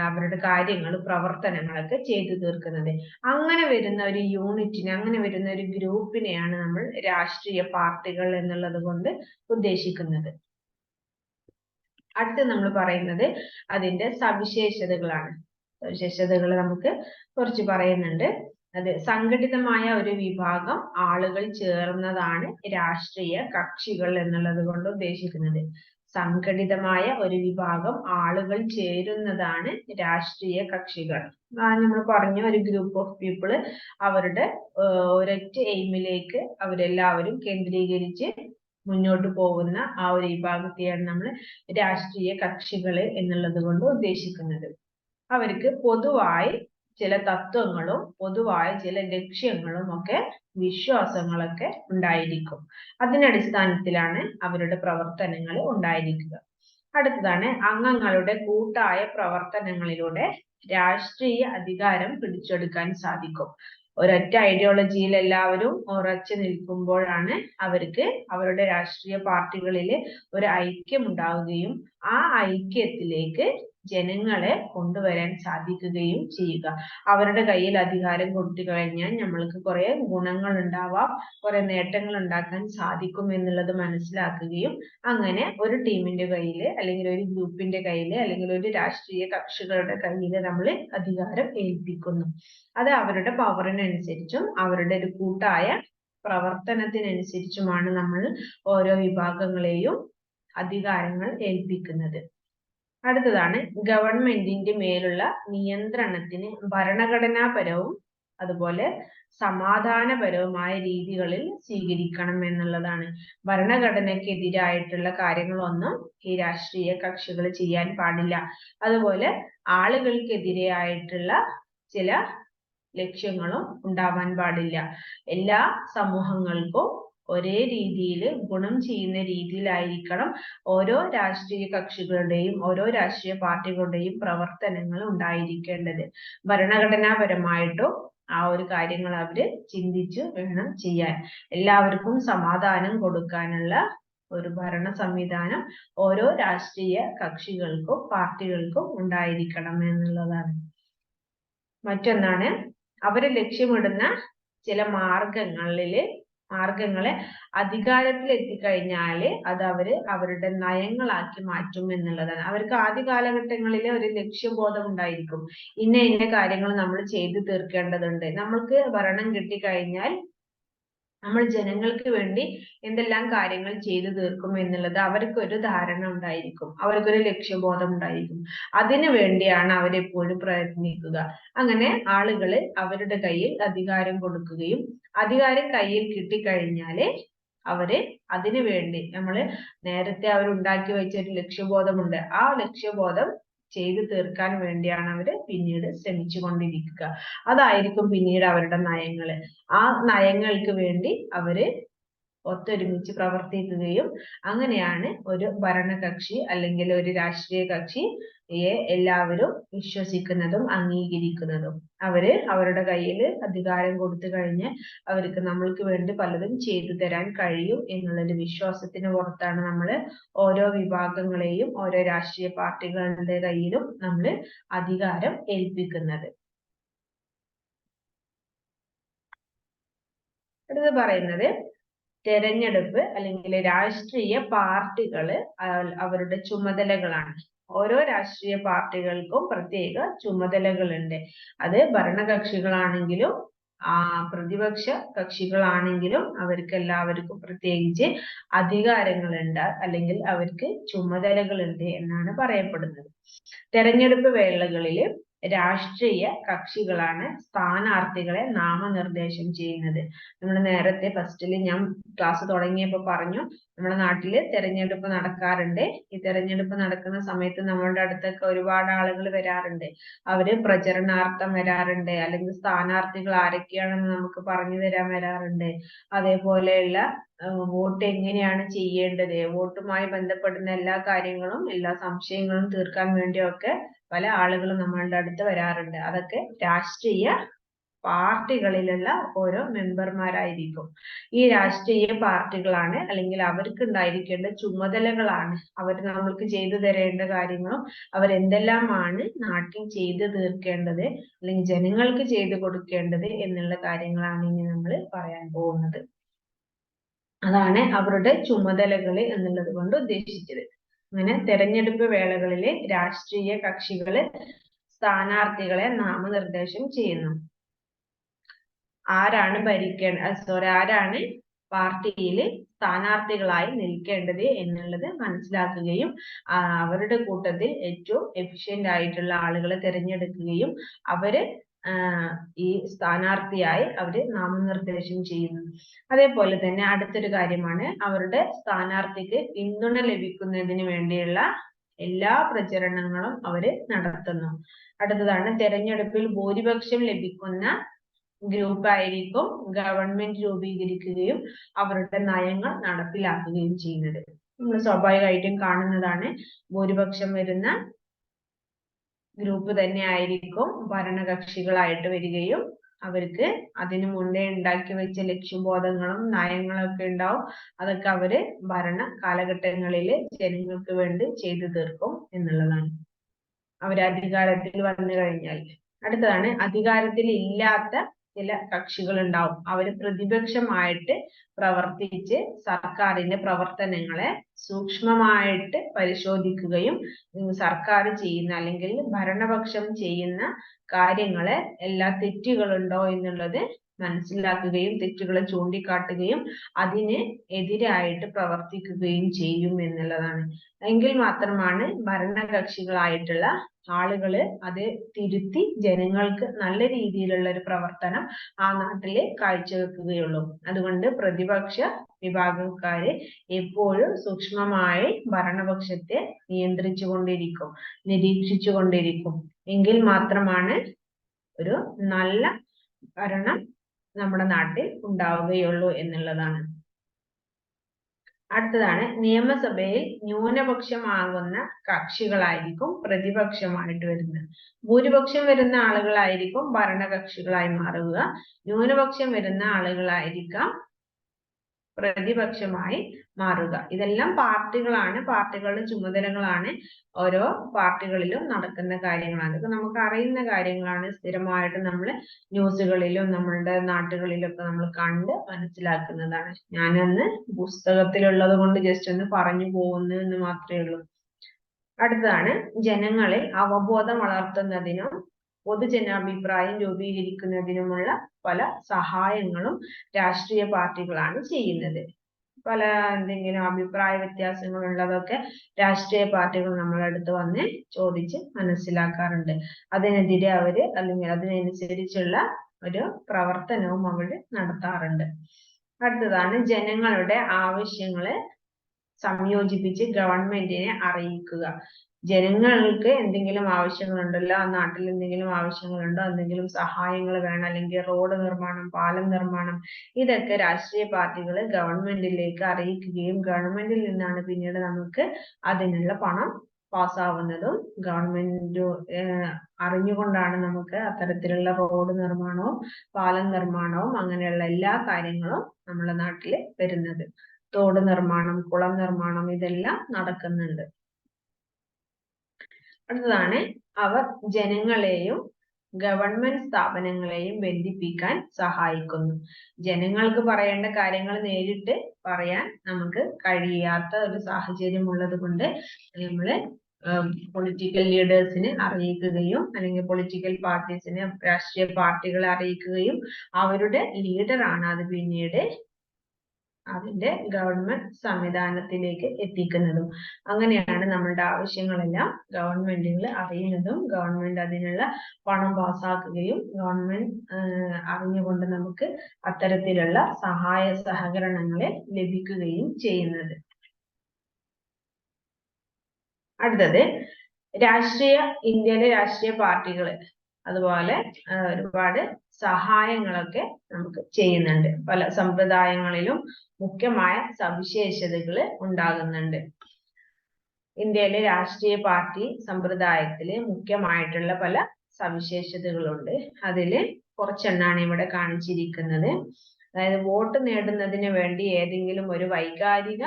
അവരുടെ കാര്യങ്ങൾ പ്രവർത്തനങ്ങളൊക്കെ ചെയ്തു തീർക്കുന്നത്. അങ്ങനെ വരുന്ന ഒരു യൂണിറ്റിനെ, അങ്ങനെ വരുന്ന ഒരു ഗ്രൂപ്പിനെയാണ് നമ്മൾ രാഷ്ട്രീയ പാർട്ടികൾ എന്നുള്ളത് കൊണ്ട് ഉദ്ദേശിക്കുന്നത്. അടുത്ത് നമ്മൾ പറയുന്നത് അതിന്റെ സവിശേഷതകളാണ്. സവിശേഷതകൾ നമുക്ക് കുറച്ച് പറയുന്നുണ്ട്. അത് സംഘടിതമായ ഒരു വിഭാഗം ആളുകൾ ചേർന്നതാണ് രാഷ്ട്രീയ കക്ഷികൾ എന്നുള്ളത് കൊണ്ട് ഉദ്ദേശിക്കുന്നത്. സംഘടിതമായ ഒരു വിഭാഗം ആളുകൾ ചേരുന്നതാണ് രാഷ്ട്രീയ കക്ഷികൾ. നമ്മൾ പറഞ്ഞ ഒരു ഗ്രൂപ്പ് ഓഫ് പീപ്പിൾ അവരുടെ ഒരൊറ്റ എയിമിലേക്ക് അവരെല്ലാവരും കേന്ദ്രീകരിച്ച് മുന്നോട്ട് പോകുന്ന ആ ഒരു വിഭാഗത്തെയാണ് നമ്മൾ രാഷ്ട്രീയ കക്ഷികള് എന്നുള്ളത് കൊണ്ട് ഉദ്ദേശിക്കുന്നത്. അവർക്ക് പൊതുവായി ചില തത്വങ്ങളും പൊതുവായ ചില ലക്ഷ്യങ്ങളും ഒക്കെ വിശ്വാസങ്ങളൊക്കെ ഉണ്ടായിരിക്കും. അതിനടിസ്ഥാനത്തിലാണ് അവരുടെ പ്രവർത്തനങ്ങൾ ഉണ്ടായിരിക്കുക. അടുത്തതാണ് അംഗങ്ങളുടെ കൂട്ടായ പ്രവർത്തനങ്ങളിലൂടെ രാഷ്ട്രീയ അധികാരം പിടിച്ചെടുക്കാൻ സാധിക്കും. ഒരൊറ്റ ഐഡിയോളജിയിൽ എല്ലാവരും ഉറച്ചു നിൽക്കുമ്പോഴാണ് അവർക്ക് അവരുടെ രാഷ്ട്രീയ പാർട്ടികളിൽ ഒരു ഐക്യം ഉണ്ടാവുകയും ആ ഐക്യത്തിലേക്ക് ജനങ്ങളെ കൊണ്ടുവരാൻ സാധിക്കുകയും ചെയ്യുക. അവരുടെ കയ്യിൽ അധികാരം കൊടുത്തു കഴിഞ്ഞാൽ നമ്മൾക്ക് കുറെ ഗുണങ്ങൾ ഉണ്ടാവാം, കുറെ നേട്ടങ്ങൾ ഉണ്ടാക്കാൻ സാധിക്കും എന്നുള്ളത് മനസ്സിലാക്കുകയും അങ്ങനെ ഒരു ടീമിന്റെ കയ്യിൽ അല്ലെങ്കിൽ ഒരു ഗ്രൂപ്പിന്റെ കയ്യിൽ അല്ലെങ്കിൽ ഒരു രാഷ്ട്രീയ കക്ഷികളുടെ കയ്യിൽ നമ്മൾ അധികാരം ഏൽപ്പിക്കുന്നു. അത് അവരുടെ പവറിനനുസരിച്ചും അവരുടെ ഒരു കൂട്ടായ പ്രവർത്തനത്തിനനുസരിച്ചുമാണ് നമ്മൾ ഓരോ വിഭാഗങ്ങളെയും അധികാരങ്ങൾ ഏൽപ്പിക്കുന്നത്. അടുത്തതാണ് ഗവൺമെന്റിന്റെ മേലുള്ള നിയന്ത്രണത്തിന് ഭരണഘടനാപരവും അതുപോലെ സമാധാനപരവുമായ രീതികളിൽ സ്വീകരിക്കണം എന്നുള്ളതാണ്. ഭരണഘടനയ്ക്കെതിരായിട്ടുള്ള കാര്യങ്ങളൊന്നും ഈ രാഷ്ട്രീയ കക്ഷികൾ ചെയ്യാൻ പാടില്ല. അതുപോലെ ആളുകൾക്കെതിരെയായിട്ടുള്ള ചില ലക്ഷ്യങ്ങളും ഉണ്ടാവാൻ പാടില്ല. എല്ലാ സമൂഹങ്ങൾക്കും ഒരേ രീതിയിൽ ഗുണം ചെയ്യുന്ന രീതിയിലായിരിക്കണം ഓരോ രാഷ്ട്രീയ കക്ഷികളുടെയും ഓരോ രാഷ്ട്രീയ പാർട്ടികളുടെയും പ്രവർത്തനങ്ങൾ ഉണ്ടായിരിക്കേണ്ടത്. ഭരണഘടനാപരമായിട്ടും ആ ഒരു കാര്യങ്ങൾ അവര് ചിന്തിച്ചു വേണം ചെയ്യാൻ. എല്ലാവർക്കും സമാധാനം കൊടുക്കാനുള്ള ഒരു ഭരണ സംവിധാനം ഓരോ രാഷ്ട്രീയ കക്ഷികൾക്കും പാർട്ടികൾക്കും ഉണ്ടായിരിക്കണം എന്നുള്ളതാണ്. മറ്റൊന്നാണ് അവര് ലക്ഷ്യമിടുന്ന ചില മാർഗങ്ങളെ അധികാരത്തിൽ എത്തിക്കഴിഞ്ഞാല് അത് അവരുടെ നയങ്ങളാക്കി മാറ്റും എന്നുള്ളതാണ്. അവർക്ക് ആദ്യ കാലഘട്ടങ്ങളിൽ ഒരു ലക്ഷ്യബോധം ഉണ്ടായിരിക്കും. ഇന്ന കാര്യങ്ങൾ നമ്മൾ ചെയ്തു തീർക്കേണ്ടതുണ്ട്. നമ്മൾക്ക് ഭരണം കിട്ടിക്കഴിഞ്ഞാൽ നമ്മൾ ജനങ്ങൾക്ക് വേണ്ടി എന്തെല്ലാം കാര്യങ്ങൾ ചെയ്തു തീർക്കും എന്നുള്ളത് അവർക്കൊരു ധാരണ ഉണ്ടായിരിക്കും, അവർക്കൊരു ലക്ഷ്യബോധം ഉണ്ടായിരിക്കും. അതിനു വേണ്ടിയാണ് അവരെപ്പോഴും പ്രയത്നിക്കുക. അങ്ങനെ ആളുകള് അവരുടെ കയ്യിൽ അധികാരം കൊടുക്കുകയും അധികാരം കയ്യിൽ കിട്ടിക്കഴിഞ്ഞാല് അവര് അതിനു വേണ്ടി നേരത്തെ അവർ ഉണ്ടാക്കി വെച്ച ഒരു ലക്ഷ്യബോധമുണ്ട്, ആ ലക്ഷ്യബോധം ചെയ്തു തീർക്കാൻ വേണ്ടിയാണ് അവര് പിന്നീട് ശ്രമിച്ചു കൊണ്ടിരിക്കുക. അതായിരിക്കും പിന്നീട് അവരുടെ നയങ്ങള്. ആ നയങ്ങൾക്ക് വേണ്ടി അവര് ഒത്തൊരുമിച്ച് പ്രവർത്തിക്കുകയും അങ്ങനെയാണ് ഒരു ഭരണകക്ഷി അല്ലെങ്കിൽ ഒരു രാഷ്ട്രീയ കക്ഷിയെ എല്ലാവരും വിശ്വസിക്കുന്നതും അംഗീകരിക്കുന്നതും. അവരുടെ കയ്യിൽ അധികാരം കൊടുത്തു കഴിഞ്ഞാൽ അവർക്ക് നമ്മൾക്ക് വേണ്ടി പലതും ചെയ്തു തരാൻ കഴിയും എന്നുള്ളൊരു വിശ്വാസത്തിന് പുറത്താണ് നമ്മൾ ഓരോ വിഭാഗങ്ങളെയും ഓരോ രാഷ്ട്രീയ പാർട്ടികളുടെ കയ്യിലും നമ്മൾ അധികാരം ഏൽപ്പിക്കുന്നത്. അടുത്ത് പറയുന്നത് തെരഞ്ഞെടുപ്പ് അല്ലെങ്കിൽ രാഷ്ട്രീയ പാർട്ടികള് അവരുടെ ചുമതലകളാണ്. ഓരോ രാഷ്ട്രീയ പാർട്ടികൾക്കും പ്രത്യേക ചുമതലകളുണ്ട്. അത് ഭരണകക്ഷികളാണെങ്കിലും പ്രതിപക്ഷ കക്ഷികളാണെങ്കിലും അവർക്ക് എല്ലാവർക്കും പ്രത്യേകിച്ച് അധികാരങ്ങളുണ്ട് അല്ലെങ്കിൽ അവർക്ക് ചുമതലകളുണ്ട് എന്നാണ് പറയപ്പെടുന്നത്. തെരഞ്ഞെടുപ്പ് വേളകളിൽ രാഷ്ട്രീയ കക്ഷികളാണ് സ്ഥാനാർത്ഥികളെ നാമനിർദ്ദേശം ചെയ്യുന്നത്. നമ്മൾ നേരത്തെ ഫസ്റ്റിൽ ഞാൻ ക്ലാസ് തുടങ്ങിയപ്പോൾ പറഞ്ഞു, നമ്മുടെ നാട്ടില് തെരഞ്ഞെടുപ്പ് നടക്കാറുണ്ട്. ഈ തെരഞ്ഞെടുപ്പ് നടക്കുന്ന സമയത്ത് നമ്മളുടെ അടുത്തൊക്കെ ഒരുപാട് ആളുകൾ വരാറുണ്ട്. അവര് പ്രചരണാർത്ഥം വരാറുണ്ട്, അല്ലെങ്കിൽ സ്ഥാനാർത്ഥികൾ ആരൊക്കെയാണെന്ന് നമുക്ക് പറഞ്ഞു തരാൻ വരാറുണ്ട്. അതേപോലെയുള്ള വോട്ട് എങ്ങനെയാണ് ചെയ്യേണ്ടത്, വോട്ടുമായി ബന്ധപ്പെടുന്ന എല്ലാ കാര്യങ്ങളും എല്ലാ സംശയങ്ങളും തീർക്കാൻ വേണ്ടിയൊക്കെ പല ആളുകളും നമ്മളുടെ അടുത്ത് വരാറുണ്ട്. അതൊക്കെ രാഷ്ട്രീയ പാർട്ടികളിലുള്ള ഓരോ മെമ്പർമാരായിരിക്കും. ഈ രാഷ്ട്രീയ പാർട്ടികളാണ് അല്ലെങ്കിൽ അവർക്ക് ഉണ്ടായിരിക്കേണ്ട ചുമതലകളാണ്, അവർ നമ്മൾക്ക് ചെയ്തു തരേണ്ട കാര്യങ്ങളും അവരെന്തെല്ലാമാണ് നാട്ടിൽ ചെയ്തു തീർക്കേണ്ടത് അല്ലെങ്കിൽ ജനങ്ങൾക്ക് ചെയ്തു കൊടുക്കേണ്ടത് എന്നുള്ള കാര്യങ്ങളാണ് ഇനി നമ്മൾ പറയാൻ പോകുന്നത്. അതാണ് അവരുടെ ചുമതലകൾ എന്നുള്ളത് കൊണ്ട് ഉദ്ദേശിച്ചത്. അങ്ങനെ തെരഞ്ഞെടുപ്പ് വേളകളിലെ രാഷ്ട്രീയ കക്ഷികള് സ്ഥാനാർത്ഥികളെ നാമനിർദ്ദേശം ചെയ്യുന്നു. ആരാണ് ആരാണ് പാർട്ടിയിൽ സ്ഥാനാർത്ഥികളായി നിൽക്കേണ്ടത് എന്നുള്ളത് മനസ്സിലാക്കുകയും അവരുടെ കൂട്ടത്തിൽ ഏറ്റവും എഫിഷ്യന്റ് ആയിട്ടുള്ള ആളുകളെ തിരഞ്ഞെടുക്കുകയും അവര് ഈ സ്ഥാനാർത്ഥിയായി അവര് നാമനിർദ്ദേശം ചെയ്യുന്നു. അതേപോലെ തന്നെ അടുത്തൊരു കാര്യമാണ് അവരുടെ സ്ഥാനാർത്ഥിക്ക് പിന്തുണ ലഭിക്കുന്നതിന് വേണ്ടിയുള്ള എല്ലാ പ്രചരണങ്ങളും അവര് നടത്തുന്നു. അടുത്തതാണ് തെരഞ്ഞെടുപ്പിൽ ഭൂരിപക്ഷം ലഭിക്കുന്ന ഗ്രൂപ്പ് ആയിരിക്കും ഗവൺമെന്റ് രൂപീകരിക്കുകയും അവരുടെ നയങ്ങൾ നടപ്പിലാക്കുകയും ചെയ്യുന്നത്. നമ്മൾ സ്വാഭാവികമായിട്ടും കാണുന്നതാണ്, ഭൂരിപക്ഷം വരുന്ന ഗ്രൂപ്പ് തന്നെ ആയിരിക്കും ഭരണകക്ഷികളായിട്ട് വരികയും അവർക്ക് അതിനു മുന്നേ ഉണ്ടാക്കി വെച്ച ലക്ഷ്യബോധങ്ങളും നയങ്ങളൊക്കെ ഉണ്ടാവും. അതൊക്കെ അവര് ഭരണ കാലഘട്ടങ്ങളിൽ ജനങ്ങൾക്ക് വേണ്ടി ചെയ്തു തീർക്കും എന്നുള്ളതാണ്. അവര് അധികാരത്തിൽ വന്നു കഴിഞ്ഞാൽ. അടുത്തതാണ് അധികാരത്തിൽ ഇല്ലാത്ത ചില കക്ഷികൾ ഉണ്ടാവും. അവര് പ്രതിപക്ഷമായിട്ട് പ്രവർത്തിച്ച് സർക്കാരിന്റെ പ്രവർത്തനങ്ങളെ സൂക്ഷ്മമായിട്ട് പരിശോധിക്കുകയും സർക്കാർ ചെയ്യുന്ന അല്ലെങ്കിൽ ഭരണപക്ഷം ചെയ്യുന്ന കാര്യങ്ങളെ എല്ലാ തെറ്റുകളുണ്ടോ എന്നുള്ളത് മനസ്സിലാക്കുകയും തെറ്റുകളെ ചൂണ്ടിക്കാട്ടുകയും അതിന് എതിരായിട്ട് പ്രവർത്തിക്കുകയും ചെയ്യും എന്നുള്ളതാണ്. എങ്കിൽ മാത്രമാണ് ഭരണകക്ഷികളായിട്ടുള്ള ആളുകള് അത് തിരുത്തി ജനങ്ങൾക്ക് നല്ല രീതിയിലുള്ള ഒരു പ്രവർത്തനം ആ നാട്ടില് കാഴ്ചവെക്കുകയുള്ളൂ. അതുകൊണ്ട് പ്രതിപക്ഷ വിഭാഗക്കാര് എപ്പോഴും സൂക്ഷ്മമായി ഭരണപക്ഷത്തെ നിയന്ത്രിച്ചു കൊണ്ടിരിക്കും, നിരീക്ഷിച്ചു കൊണ്ടിരിക്കും. എങ്കിൽ മാത്രമാണ് ഒരു നല്ല ഭരണം നമ്മുടെ നാട്ടിൽ ഉണ്ടാവുകയുള്ളൂ എന്നുള്ളതാണ്. അടുത്തതാണ് നിയമസഭയിൽ ന്യൂനപക്ഷമാകുന്ന കക്ഷികളായിരിക്കും പ്രതിപക്ഷമായിട്ട് വരുന്നത്. ഭൂരിപക്ഷം വരുന്ന ആളുകളായിരിക്കും ഭരണകക്ഷികളായി മാറുക. ന്യൂനപക്ഷം വരുന്ന ആളുകളായിരിക്കാം പ്രതിപക്ഷമായി മാറുക. ഇതെല്ലാം പാർട്ടികളാണ്, പാർട്ടികളുടെ ചുമതലകളാണ്, ഓരോ പാർട്ടികളിലും നടക്കുന്ന കാര്യങ്ങളാണ്. ഇതൊക്കെ നമുക്ക് അറിയുന്ന കാര്യങ്ങളാണ്, സ്ഥിരമായിട്ട് നമ്മൾ ന്യൂസുകളിലും നമ്മളുടെ നാട്ടുകളിലൊക്കെ നമ്മൾ കണ്ട് മനസ്സിലാക്കുന്നതാണ്. ഞാനന്ന് പുസ്തകത്തിലുള്ളത് കൊണ്ട് ജസ്റ്റ് ഒന്ന് പറഞ്ഞു പോകുന്നു എന്ന് മാത്രമേ ഉള്ളൂ. അടുത്തതാണ് ജനങ്ങളിൽ അവബോധം വളർത്തുന്നതിനും പൊതുജനാഭിപ്രായം രൂപീകരിക്കുന്നതിനുമുള്ള പല സഹായങ്ങളും രാഷ്ട്രീയ പാർട്ടികളാണ് ചെയ്യുന്നത്. പല എന്തെങ്കിലും അഭിപ്രായ വ്യത്യാസങ്ങൾ ഉള്ളതൊക്കെ രാഷ്ട്രീയ പാർട്ടികൾ നമ്മളെ അടുത്ത് വന്ന് ചോദിച്ച് മനസ്സിലാക്കാറുണ്ട്. അതിനെതിരെ അവര് അല്ലെങ്കിൽ അതിനനുസരിച്ചുള്ള ഒരു പ്രവർത്തനവും അവര് നടത്താറുണ്ട്. അടുത്തതാണ് ജനങ്ങളുടെ ആവശ്യങ്ങളെ സംയോജിപ്പിച്ച് ഗവൺമെന്റിനെ അറിയിക്കുക. ജനങ്ങൾക്ക് എന്തെങ്കിലും ആവശ്യങ്ങളുണ്ടല്ലോ, ആ നാട്ടിൽ എന്തെങ്കിലും ആവശ്യങ്ങളുണ്ടോ, എന്തെങ്കിലും സഹായങ്ങൾ വേണം, അല്ലെങ്കിൽ റോഡ് നിർമ്മാണം, പാലം നിർമ്മാണം, ഇതൊക്കെ രാഷ്ട്രീയ പാർട്ടികൾ ഗവൺമെന്റിലേക്ക് അറിയിക്കുകയും ഗവൺമെന്റിൽ നിന്നാണ് പിന്നീട് നമുക്ക് അതിനുള്ള പണം പാസ്സാവുന്നതും. ഗവൺമെന്റ് അറിഞ്ഞുകൊണ്ടാണ് നമുക്ക് അത്തരത്തിലുള്ള റോഡ് നിർമ്മാണവും പാലം നിർമ്മാണവും അങ്ങനെയുള്ള എല്ലാ കാര്യങ്ങളും നമ്മുടെ നാട്ടിൽ വരുന്നത്. തോട് നിർമ്മാണം, കുളം നിർമ്മാണം, ഇതെല്ലാം നടക്കുന്നുണ്ട്. അടുത്തതാണ് അവർ ജനങ്ങളെയും ഗവൺമെന്റ് സ്ഥാപനങ്ങളെയും ബന്ധിപ്പിക്കാൻ സഹായിക്കുന്നു. ജനങ്ങൾക്ക് പറയേണ്ട കാര്യങ്ങൾ നേരിട്ട് പറയാൻ നമുക്ക് കഴിയാത്ത ഒരു സാഹചര്യം ഉള്ളത് കൊണ്ട് നമ്മള് പൊളിറ്റിക്കൽ ലീഡേഴ്സിനെ അറിയിക്കുകയും അല്ലെങ്കിൽ പൊളിറ്റിക്കൽ പാർട്ടീസിനെ, രാഷ്ട്രീയ പാർട്ടികളെ അറിയിക്കുകയും അവരുടെ ലീഡറാണ് അത് പിന്നീട് അതിന്റെ ഗവൺമെന്റ് സംവിധാനത്തിലേക്ക് എത്തിക്കുന്നതും. അങ്ങനെയാണ് നമ്മളുടെ ആവശ്യങ്ങളെല്ലാം ഗവൺമെന്റുകൾ അറിയുന്നതും ഗവൺമെന്റ് അതിനുള്ള പണം പാസ്സാക്കുകയും ഗവൺമെന്റ് അറിഞ്ഞുകൊണ്ട് നമുക്ക് അത്തരത്തിലുള്ള സഹായ സഹകരണങ്ങളെ ലഭിക്കുകയും ചെയ്യുന്നത്. അടുത്തത് ഇന്ത്യയിലെ രാഷ്ട്രീയ പാർട്ടികൾ അതുപോലെ ഒരുപാട് സഹായങ്ങളൊക്കെ നമുക്ക് ചെയ്യുന്നുണ്ട്. പല സമ്പ്രദായങ്ങളിലും മുഖ്യമായ സവിശേഷതകൾ ഉണ്ടാകുന്നുണ്ട്. ഇന്ത്യയിലെ രാഷ്ട്രീയ പാർട്ടി സമ്പ്രദായത്തില് മുഖ്യമായിട്ടുള്ള പല സവിശേഷതകളുണ്ട്. അതില് കുറച്ചെണ്ണാണ് ഇവിടെ കാണിച്ചിരിക്കുന്നത്. അതായത് വോട്ട് നേടുന്നതിന് വേണ്ടി ഏതെങ്കിലും ഒരു വൈകാരിക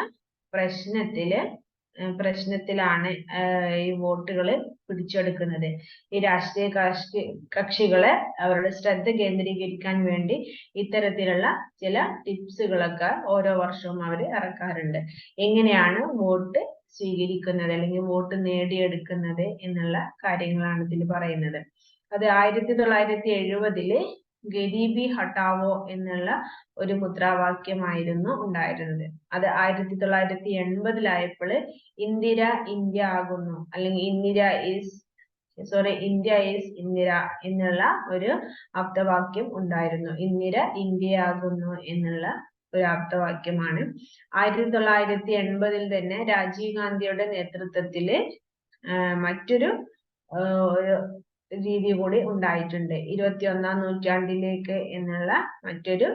പ്രശ്നത്തിലാണ് ഈ വോട്ടുകൾ പിടിച്ചെടുക്കുന്നത്. ഈ രാഷ്ട്രീയ കക്ഷികളെ അവരുടെ ശ്രദ്ധ കേന്ദ്രീകരിക്കാൻ വേണ്ടി ഇത്തരത്തിലുള്ള ചില ടിപ്സുകളൊക്കെ ഓരോ വർഷവും അവർ ഇറക്കാറുണ്ട്. എങ്ങനെയാണ് വോട്ട് സ്വീകരിക്കുന്നത് അല്ലെങ്കിൽ വോട്ട് നേടിയെടുക്കുന്നത് എന്നുള്ള കാര്യങ്ങളാണ് ഇതിൽ പറയുന്നത്. അത് 1970 ഗരീബി ഹട്ടാവോ എന്നുള്ള ഒരു മുദ്രാവാക്യമായിരുന്നു ഉണ്ടായിരുന്നത്. അത് 1980 ഇന്ദിര ഇന്ത്യ ആകുന്നു അല്ലെങ്കിൽ ഇന്ത്യ ഈസ് ഇന്ദിര എന്നുള്ള ഒരു ആപ്തവാക്യം ഉണ്ടായിരുന്നു. ഇന്ദിര ഇന്ത്യയാകുന്നു എന്നുള്ള ഒരു ആപ്തവാക്യമാണ്. 1980 തന്നെ രാജീവ് ഗാന്ധിയുടെ നേതൃത്വത്തില് മറ്റൊരു രീതി കൂടി ഉണ്ടായിട്ടുണ്ട്. 21ാം നൂറ്റാണ്ടിലേക്ക് എന്നുള്ള മറ്റൊരു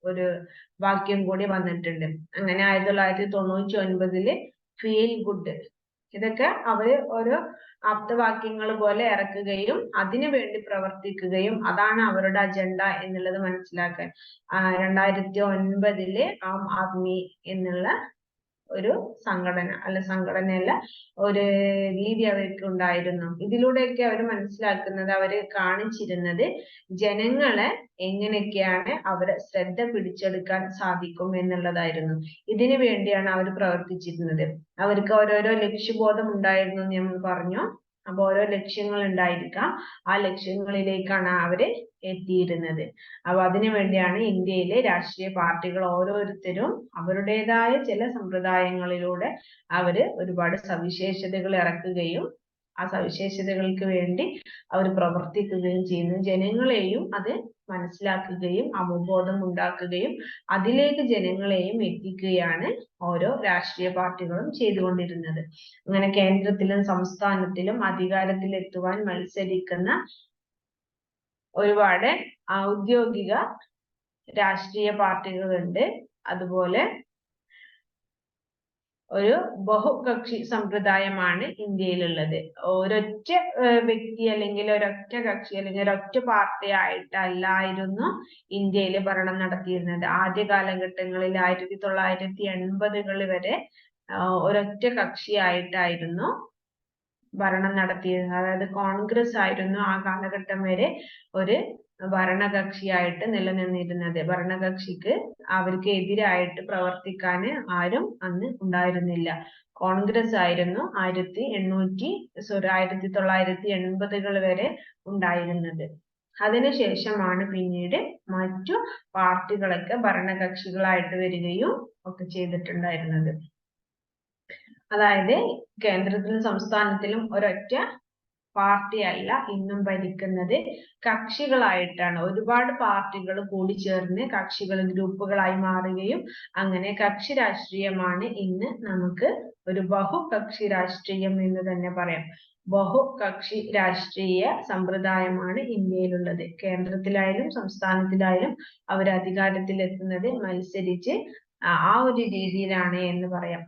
ഒരു വാക്യം കൂടി വന്നിട്ടുണ്ട്. അങ്ങനെ 1999 ഫീൽ ഗുഡ്, ഇതൊക്കെ അവര് ഓരോ ആപ്തവാക്യങ്ങൾ പോലെ ഇറക്കുകയും അതിനു വേണ്ടി പ്രവർത്തിക്കുകയും അതാണ് അവരുടെ അജണ്ട എന്നുള്ളത് മനസ്സിലാക്കാൻ 2009 ആം ആദ്മി എന്നുള്ള ഒരു സംഘടനയല്ല, ഒരു രീതി അവർക്ക് ഉണ്ടായിരുന്നു. ഇതിലൂടെയൊക്കെ അവർ മനസ്സിലാക്കുന്നത്, അവര് കാണിച്ചിരുന്നത് ജനങ്ങളെ എങ്ങനെയൊക്കെയാണ് അവരെ ശ്രദ്ധ പിടിച്ചെടുക്കാൻ സാധിക്കും എന്നുള്ളതായിരുന്നു. ഇതിനു വേണ്ടിയാണ് അവർ പ്രവർത്തിച്ചിരുന്നത്. അവർക്ക് ഓരോരോ ലക്ഷ്യബോധം ഉണ്ടായിരുന്നു എന്ന് നമ്മൾ പറഞ്ഞു. അപ്പൊ ഓരോ ലക്ഷ്യങ്ങൾ ഉണ്ടായിരിക്കാം, ആ ലക്ഷ്യങ്ങളിലേക്കാണ് അവര് എത്തിയിരുന്നത്. അപ്പൊ അതിനു വേണ്ടിയാണ് ഇന്ത്യയിലെ രാഷ്ട്രീയ പാർട്ടികൾ ഓരോരുത്തരും അവരുടേതായ ചില സമ്പ്രദായങ്ങളിലൂടെ അവര് ഒരുപാട് സവിശേഷതകൾ ഇറക്കുകയും ആ സവിശേഷതകൾക്ക് വേണ്ടി അവർ പ്രവർത്തിക്കുകയും ചെയ്യുന്നു. ജനങ്ങളെയും അത് മനസ്സിലാക്കുകയും അവബോധം ഉണ്ടാക്കുകയും അതിലേക്ക് ജനങ്ങളെയും എത്തിക്കുകയാണ് ഓരോ രാഷ്ട്രീയ പാർട്ടികളും ചെയ്തുകൊണ്ടിരുന്നത്. അങ്ങനെ കേന്ദ്രത്തിലും സംസ്ഥാനത്തിലും അധികാരത്തിലെത്തുവാൻ മത്സരിക്കുന്ന ഒരുപാട് ഔദ്യോഗിക രാഷ്ട്രീയ പാർട്ടികളുണ്ട്. അതുപോലെ ഒരു ബഹുകക്ഷി സമ്പ്രദായമാണ് ഇന്ത്യയിലുള്ളത്. ഒരൊറ്റ വ്യക്തി അല്ലെങ്കിൽ ഒരൊറ്റ കക്ഷി അല്ലെങ്കിൽ ഒരൊറ്റ പാർട്ടി ആയിട്ടല്ലായിരുന്നു ഇന്ത്യയിൽ ഭരണം നടത്തിയിരുന്നത്. ആദ്യ കാലഘട്ടങ്ങളിൽ 1980 വരെ ഒരൊറ്റ കക്ഷിയായിട്ടായിരുന്നു ഭരണം നടത്തിയിരുന്നത്. അതായത് കോൺഗ്രസ് ആയിരുന്നു ആ കാലഘട്ടം വരെ ഒരു ഭരണകക്ഷിയായിട്ട് നിലനിന്നിരുന്നത്. ഭരണകക്ഷിക്ക് അവർക്ക് എതിരായിട്ട് പ്രവർത്തിക്കാൻ ആരും അന്ന് ഉണ്ടായിരുന്നില്ല. കോൺഗ്രസ് ആയിരുന്നു 1980 വരെ ഉണ്ടായിരുന്നത്. അതിനുശേഷമാണ് പിന്നീട് മറ്റു പാർട്ടികളൊക്കെ ഭരണകക്ഷികളായിട്ട് വരികയും ഒക്കെ ചെയ്തിട്ടുണ്ടായിരുന്നത്. അതായത് കേന്ദ്രത്തിലും സംസ്ഥാനത്തിലും ഒരൊറ്റ പാർട്ടി അല്ല ഇന്നും ഭരിക്കുന്നത്, കക്ഷികളായിട്ടാണ്. ഒരുപാട് പാർട്ടികൾ കൂടിച്ചേർന്ന് കക്ഷികൾ ഗ്രൂപ്പുകളായി മാറുകയും അങ്ങനെ കക്ഷി രാഷ്ട്രീയമാണ് ഇന്ന് നമുക്ക് ഒരു ബഹുകക്ഷി രാഷ്ട്രീയം എന്ന് തന്നെ പറയാം. ബഹുകക്ഷി രാഷ്ട്രീയ സമ്പ്രദായമാണ് ഇന്ത്യയിലുള്ളത്. കേന്ദ്രത്തിലായാലും സംസ്ഥാനത്തിലായാലും അവർ അധികാരത്തിലെത്തുന്നത് മത്സരിച്ച് ആ ഒരു രീതിയിലാണ് എന്ന് പറയാം.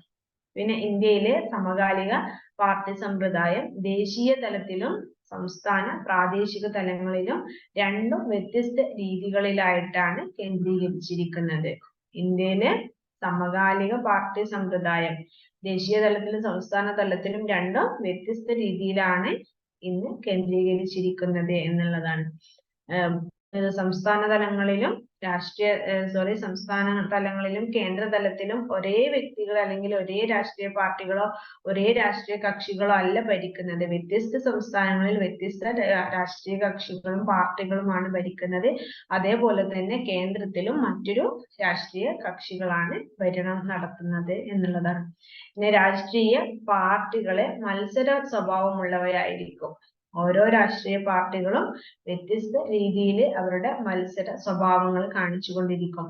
പിന്നെ ഇന്ത്യയിലെ സമകാലിക പാർട്ടി സമ്പ്രദായം ദേശീയ തലത്തിലും സംസ്ഥാന പ്രാദേശിക തലങ്ങളിലും രണ്ടും വ്യത്യസ്ത രീതികളിലായിട്ടാണ് കേന്ദ്രീകരിച്ചിരിക്കുന്നത്. ഇന്ത്യയിലെ സമകാലിക പാർട്ടി സമ്പ്രദായം ദേശീയ തലത്തിലും സംസ്ഥാന തലത്തിലും രണ്ടും വ്യത്യസ്ത രീതിയിലാണ് ഇന്ന് കേന്ദ്രീകരിച്ചിരിക്കുന്നത് എന്നുള്ളതാണ്. സംസ്ഥാന തലങ്ങളിലും സംസ്ഥാന തലങ്ങളിലും കേന്ദ്ര തലത്തിലും ഒരേ വ്യക്തികൾ അല്ലെങ്കിൽ ഒരേ രാഷ്ട്രീയ പാർട്ടികളോ ഒരേ രാഷ്ട്രീയ കക്ഷികളോ അല്ല ഭരിക്കുന്നത്. വ്യത്യസ്ത സംസ്ഥാനങ്ങളിൽ വ്യത്യസ്ത രാഷ്ട്രീയ കക്ഷികളും പാർട്ടികളുമാണ് ഭരിക്കുന്നത്. അതേപോലെ തന്നെ കേന്ദ്രത്തിലും മറ്റൊരു രാഷ്ട്രീയ കക്ഷികളാണ് ഭരണം നടത്തുന്നത് എന്നുള്ളതാണ്. പിന്നെ രാഷ്ട്രീയ പാർട്ടികളെ മത്സര സ്വഭാവമുള്ളവയായിരിക്കും. ഓരോ രാഷ്ട്രീയ പാർട്ടികളും വ്യത്യസ്ത രീതിയിൽ അവരുടെ മത്സര സ്വഭാവങ്ങൾ കാണിച്ചുകൊണ്ടിരിക്കും.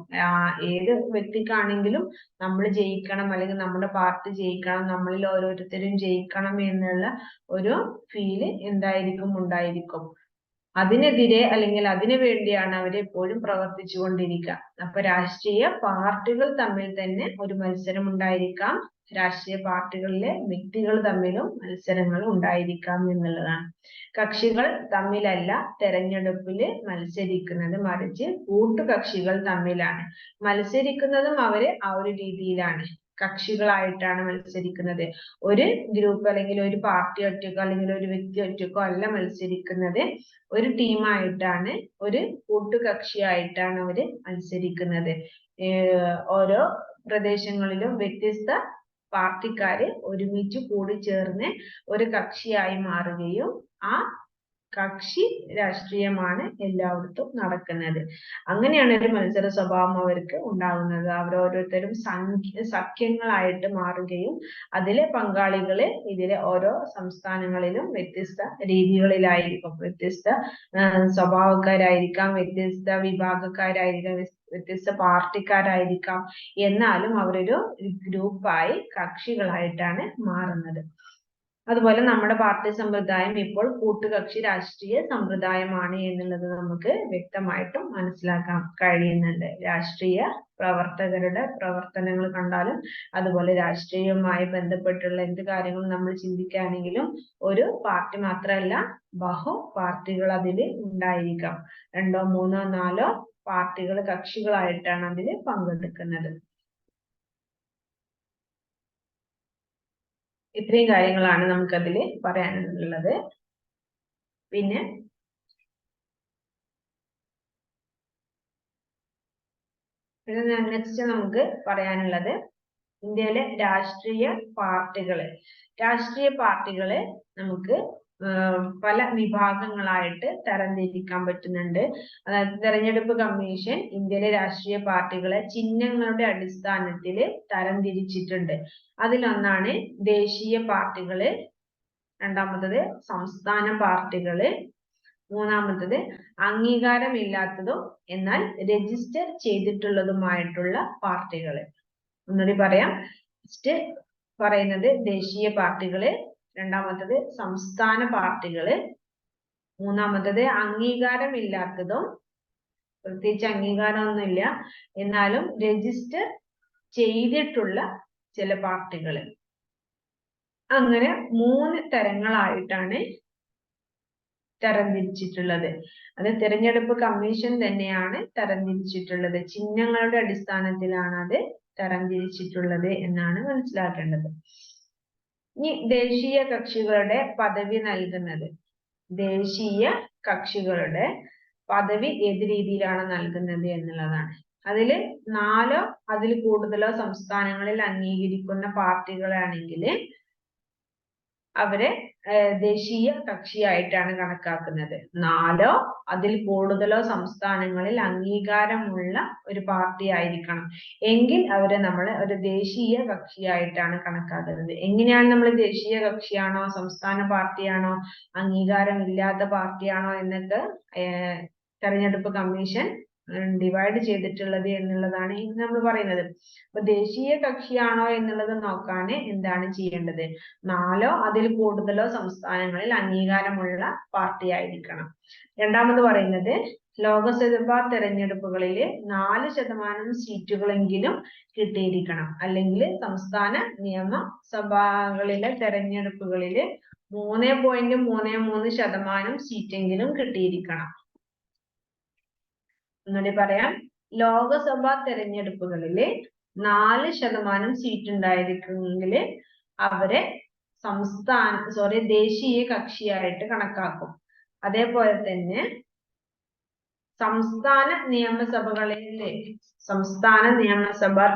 ഏത് വ്യക്തിക്കാണെങ്കിലും നമ്മൾ ജയിക്കണം അല്ലെങ്കിൽ നമ്മുടെ പാർട്ടി ജയിക്കണം, നമ്മളിൽ ഓരോരുത്തരും ജയിക്കണം എന്നുള്ള ഒരു ഫീല് ഉണ്ടായിരിക്കും. അതിനെതിരെ അല്ലെങ്കിൽ അതിനു വേണ്ടിയാണ് അവരെപ്പോഴും പ്രവർത്തിച്ചു കൊണ്ടിരിക്കുക. അപ്പൊ രാഷ്ട്രീയ പാർട്ടികൾ തമ്മിൽ തന്നെ ഒരു മത്സരം ഉണ്ടായിരിക്കാം. രാഷ്ട്രീയ പാർട്ടികളിലെ വ്യക്തികൾ തമ്മിലും മത്സരങ്ങൾ ഉണ്ടായിരിക്കാം എന്നുള്ളതാണ്. കക്ഷികൾ തമ്മിലല്ല തെരഞ്ഞെടുപ്പിൽ മത്സരിക്കുന്നത്, മറിച്ച് കൂട്ടുകക്ഷികൾ തമ്മിലാണ്. മത്സരിക്കുന്നതും അവര് ആ ഒരു രീതിയിലാണ്, കക്ഷികളായിട്ടാണ് മത്സരിക്കുന്നത്. ഒരു ഗ്രൂപ്പ് അല്ലെങ്കിൽ ഒരു പാർട്ടി ഒറ്റക്കോ അല്ലെങ്കിൽ ഒരു വ്യക്തി ഒറ്റക്കോ അല്ല മത്സരിക്കുന്നത്, ഒരു ടീമായിട്ടാണ്, ഒരു കൂട്ടുകക്ഷിയായിട്ടാണ് അവര് മത്സരിക്കുന്നത്. ഓരോ പ്രദേശങ്ങളിലും വ്യത്യസ്ത പാർട്ടിക്കാര് ഒരുമിച്ച് കൂടി ചേർന്ന് ഒരു കക്ഷിയായി മാറുകയും ആ കക്ഷി രാഷ്ട്രീയമാണ് എല്ലായിടത്തും നടക്കുന്നത്. അങ്ങനെയാണ് ഒരു മത്സര സ്വഭാവം അവർക്ക് ഉണ്ടാകുന്നത്. അവർ ഓരോരുത്തരും സഖ്യങ്ങളായിട്ട് മാറുകയും അതിലെ പങ്കാളികള് ഇതിലെ ഓരോ സംസ്ഥാനങ്ങളിലും വ്യത്യസ്ത രീതികളിലായിരിക്കും, വ്യത്യസ്ത സ്വഭാവക്കാരായിരിക്കാം, വ്യത്യസ്ത വിഭാഗക്കാരായിരിക്കാം, വ്യത്യസ്ത പാർട്ടിക്കാരായിരിക്കാം. എന്നാലും അവരൊരു ഗ്രൂപ്പായി കക്ഷികളായിട്ടാണ് മാറുന്നത്. അതുപോലെ നമ്മുടെ പാർട്ടി സമ്പ്രദായം ഇപ്പോൾ കൂട്ടുകക്ഷി രാഷ്ട്രീയ സമ്പ്രദായമാണ് എന്നുള്ളത് നമുക്ക് വ്യക്തമായിട്ടും മനസ്സിലാക്കാൻ കഴിയുന്നുണ്ട്. രാഷ്ട്രീയ പ്രവർത്തകരുടെ പ്രവർത്തനങ്ങൾ കണ്ടാലും അതുപോലെ രാഷ്ട്രീയവുമായി ബന്ധപ്പെട്ടുള്ള എന്ത് കാര്യങ്ങളും നമ്മൾ ചിന്തിക്കുകയാണെങ്കിലും ഒരു പാർട്ടി മാത്രമല്ല, ബഹു പാർട്ടികൾ അതിൽ ഉണ്ടായിരിക്കാം. 2, 3, 4 പാർട്ടികൾ, കക്ഷികളായിട്ടാണ് അതിൽ പങ്കെടുക്കുന്നത്. ഇത്രയും കാര്യങ്ങളാണ് നമുക്കതിൽ പറയാനുള്ളത്. പിന്നെ നെക്സ്റ്റ് നമുക്ക് പറയാനുള്ളത് ഇന്ത്യയിലെ രാഷ്ട്രീയ പാർട്ടികളെ നമുക്ക് പല വിഭാഗങ്ങളായിട്ട് തരംതിരിക്കാൻ പറ്റുന്നുണ്ട്. അതായത് തെരഞ്ഞെടുപ്പ് കമ്മീഷൻ ഇന്ത്യയിലെ രാഷ്ട്രീയ പാർട്ടികളെ ചിഹ്നങ്ങളുടെ അടിസ്ഥാനത്തിൽ തരംതിരിച്ചിട്ടുണ്ട്. അതിലൊന്നാണ് ദേശീയ പാർട്ടികള്, രണ്ടാമത്തത് സംസ്ഥാന പാർട്ടികള്, മൂന്നാമത്തത് അംഗീകാരമില്ലാത്തതും എന്നാൽ രജിസ്റ്റർ ചെയ്തിട്ടുള്ളതുമായിട്ടുള്ള പാർട്ടികള്. ഒന്നുകൂടി പറയാം. ഫസ്റ്റ് പറയുന്നത് ദേശീയ പാർട്ടികള്, രണ്ടാമത്തത് സംസ്ഥാന പാർട്ടികള്, മൂന്നാമത്തത് അംഗീകാരമില്ലാത്തതും, പ്രത്യേകിച്ച് അംഗീകാരമൊന്നുമില്ല എന്നാലും രജിസ്റ്റർ ചെയ്തിട്ടുള്ള ചില പാർട്ടികള്. അങ്ങനെ 3 തരങ്ങളായിട്ടാണ് തരംതിരിച്ചിട്ടുള്ളത്. അത് തിരഞ്ഞെടുപ്പ് കമ്മീഷൻ തന്നെയാണ് തരംതിരിച്ചിട്ടുള്ളത്. ചിഹ്നങ്ങളുടെ അടിസ്ഥാനത്തിലാണ് അത് തരംതിരിച്ചിട്ടുള്ളത് എന്നാണ് മനസ്സിലാക്കേണ്ടത്. ഇനി ദേശീയ കക്ഷികളുടെ പദവി നൽകുന്നത്, ദേശീയ കക്ഷികളുടെ പദവി ഏത് രീതിയിലാണ് നൽകുന്നത് എന്നുള്ളതാണ്. അതിൽ 4 അതിൽ കൂടുതലോ സംസ്ഥാനങ്ങളിൽ അംഗീകരിക്കുന്ന പാർട്ടികളാണെങ്കിൽ അവരെ ദേശീയ കക്ഷിയായിട്ടാണ് കണക്കാക്കുന്നത്. 4 അതിൽ കൂടുതലോ സംസ്ഥാനങ്ങളിൽ അംഗീകാരമുള്ള ഒരു പാർട്ടി ആയിരിക്കണം എങ്കിൽ അവരെ നമ്മൾ ഒരു ദേശീയ കക്ഷിയായിട്ടാണ് കണക്കാക്കുന്നത്. എങ്ങനെയാണ് നമ്മൾ ദേശീയ കക്ഷിയാണോ, സംസ്ഥാന പാർട്ടിയാണോ, അംഗീകാരമില്ലാത്ത പാർട്ടിയാണോ എന്നൊക്കെ തെരഞ്ഞെടുപ്പ് കമ്മീഷൻ ഡിവൈഡ് ചെയ്തിട്ടുള്ളത് എന്നുള്ളതാണ് ഇന്ന് നമ്മൾ പറയുന്നത്. അപ്പൊ ദേശീയ കക്ഷിയാണോ എന്നുള്ളത് നോക്കാൻ എന്താണ് ചെയ്യേണ്ടത്? 4 അതിൽ കൂടുതലോ സംസ്ഥാനങ്ങളിൽ അംഗീകാരമുള്ള പാർട്ടി ആയിരിക്കണം. രണ്ടാമത് പറയുന്നത് ലോകസഭാ തെരഞ്ഞെടുപ്പുകളിൽ 4% സീറ്റുകളെങ്കിലും കിട്ടിയിരിക്കണം, അല്ലെങ്കിൽ സംസ്ഥാന നിയമസഭകളിലെ തെരഞ്ഞെടുപ്പുകളിൽ 3.33% സീറ്റെങ്കിലും കിട്ടിയിരിക്കണം. ഒന്നുകൂടി പറയാം. ലോകസഭാ തെരഞ്ഞെടുപ്പുകളിൽ 4% സീറ്റ് ഉണ്ടായിരിക്കുമെങ്കിൽ അവരെ ദേശീയ കക്ഷിയായിട്ട് കണക്കാക്കും. അതേപോലെ തന്നെ സംസ്ഥാന നിയമസഭാ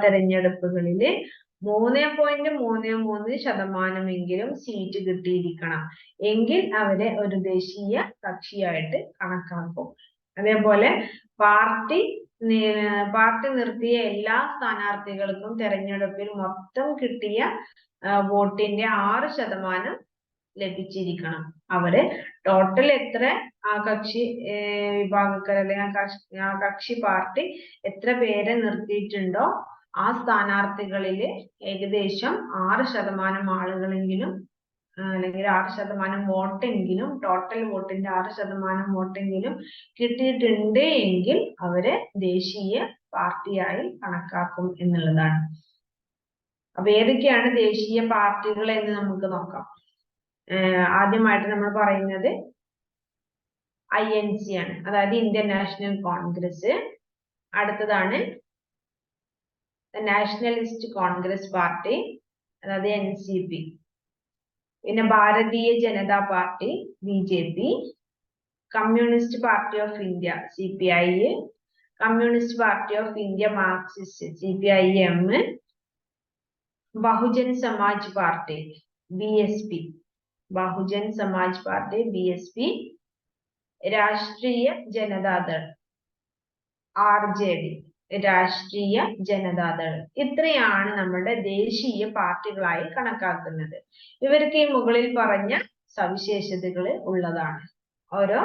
തെരഞ്ഞെടുപ്പുകളിൽ 3.33% സീറ്റ് കിട്ടിയിരിക്കണം എങ്കിൽ അവരെ ഒരു ദേശീയ കക്ഷിയായിട്ട് കണക്കാക്കും. അതേപോലെ പാർട്ടി നിർത്തിയ എല്ലാ സ്ഥാനാർത്ഥികൾക്കും തെരഞ്ഞെടുപ്പിൽ മൊത്തം കിട്ടിയ വോട്ടിന്റെ 6% ലഭിച്ചിരിക്കണം. അവര് ടോട്ടൽ എത്ര ആ കക്ഷി വിഭാഗക്കാർ അല്ലെങ്കിൽ ആ കക്ഷി പാർട്ടി എത്ര പേരെ നിർത്തിയിട്ടുണ്ടോ ആ സ്ഥാനാർത്ഥികളിൽ ഏകദേശം 6% ആളുകളെങ്കിലും അല്ലെങ്കിൽ 6% വോട്ടെങ്കിലും, ടോട്ടൽ വോട്ടിന്റെ 6% വോട്ടെങ്കിലും കിട്ടിയിട്ടുണ്ട് എങ്കിൽ അവരെ ദേശീയ പാർട്ടിയായി കണക്കാക്കും എന്നുള്ളതാണ്. അപ്പൊ ഏതൊക്കെയാണ് ദേശീയ പാർട്ടികൾ എന്ന് നമുക്ക് നോക്കാം. ആദ്യമായിട്ട് നമ്മൾ പറയുന്നത് INC ആണ്, അതായത് ഇന്ത്യൻ നാഷണൽ കോൺഗ്രസ്. അടുത്തതാണ് നാഷണലിസ്റ്റ് കോൺഗ്രസ് പാർട്ടി, അതായത് NCP. പിന്നെ Bharatiya Janata party BJP, communist party of India CPI, communist party of India Marxist CPIM, Bahujan Samaj party BSP, Bahujan Samaj party BSP, രാഷ്ട്രീയ ജനതാദൾ RJD, രാഷ്ട്രീയ ജനതാദൾ. ഇത്രയാണ് നമ്മുടെ ദേശീയ പാർട്ടികളായി കണക്കാക്കുന്നത്. ഇവർക്ക് ഈ മുകളിൽ പറഞ്ഞ സവിശേഷതകൾ ഉള്ളതാണ്. ഓരോ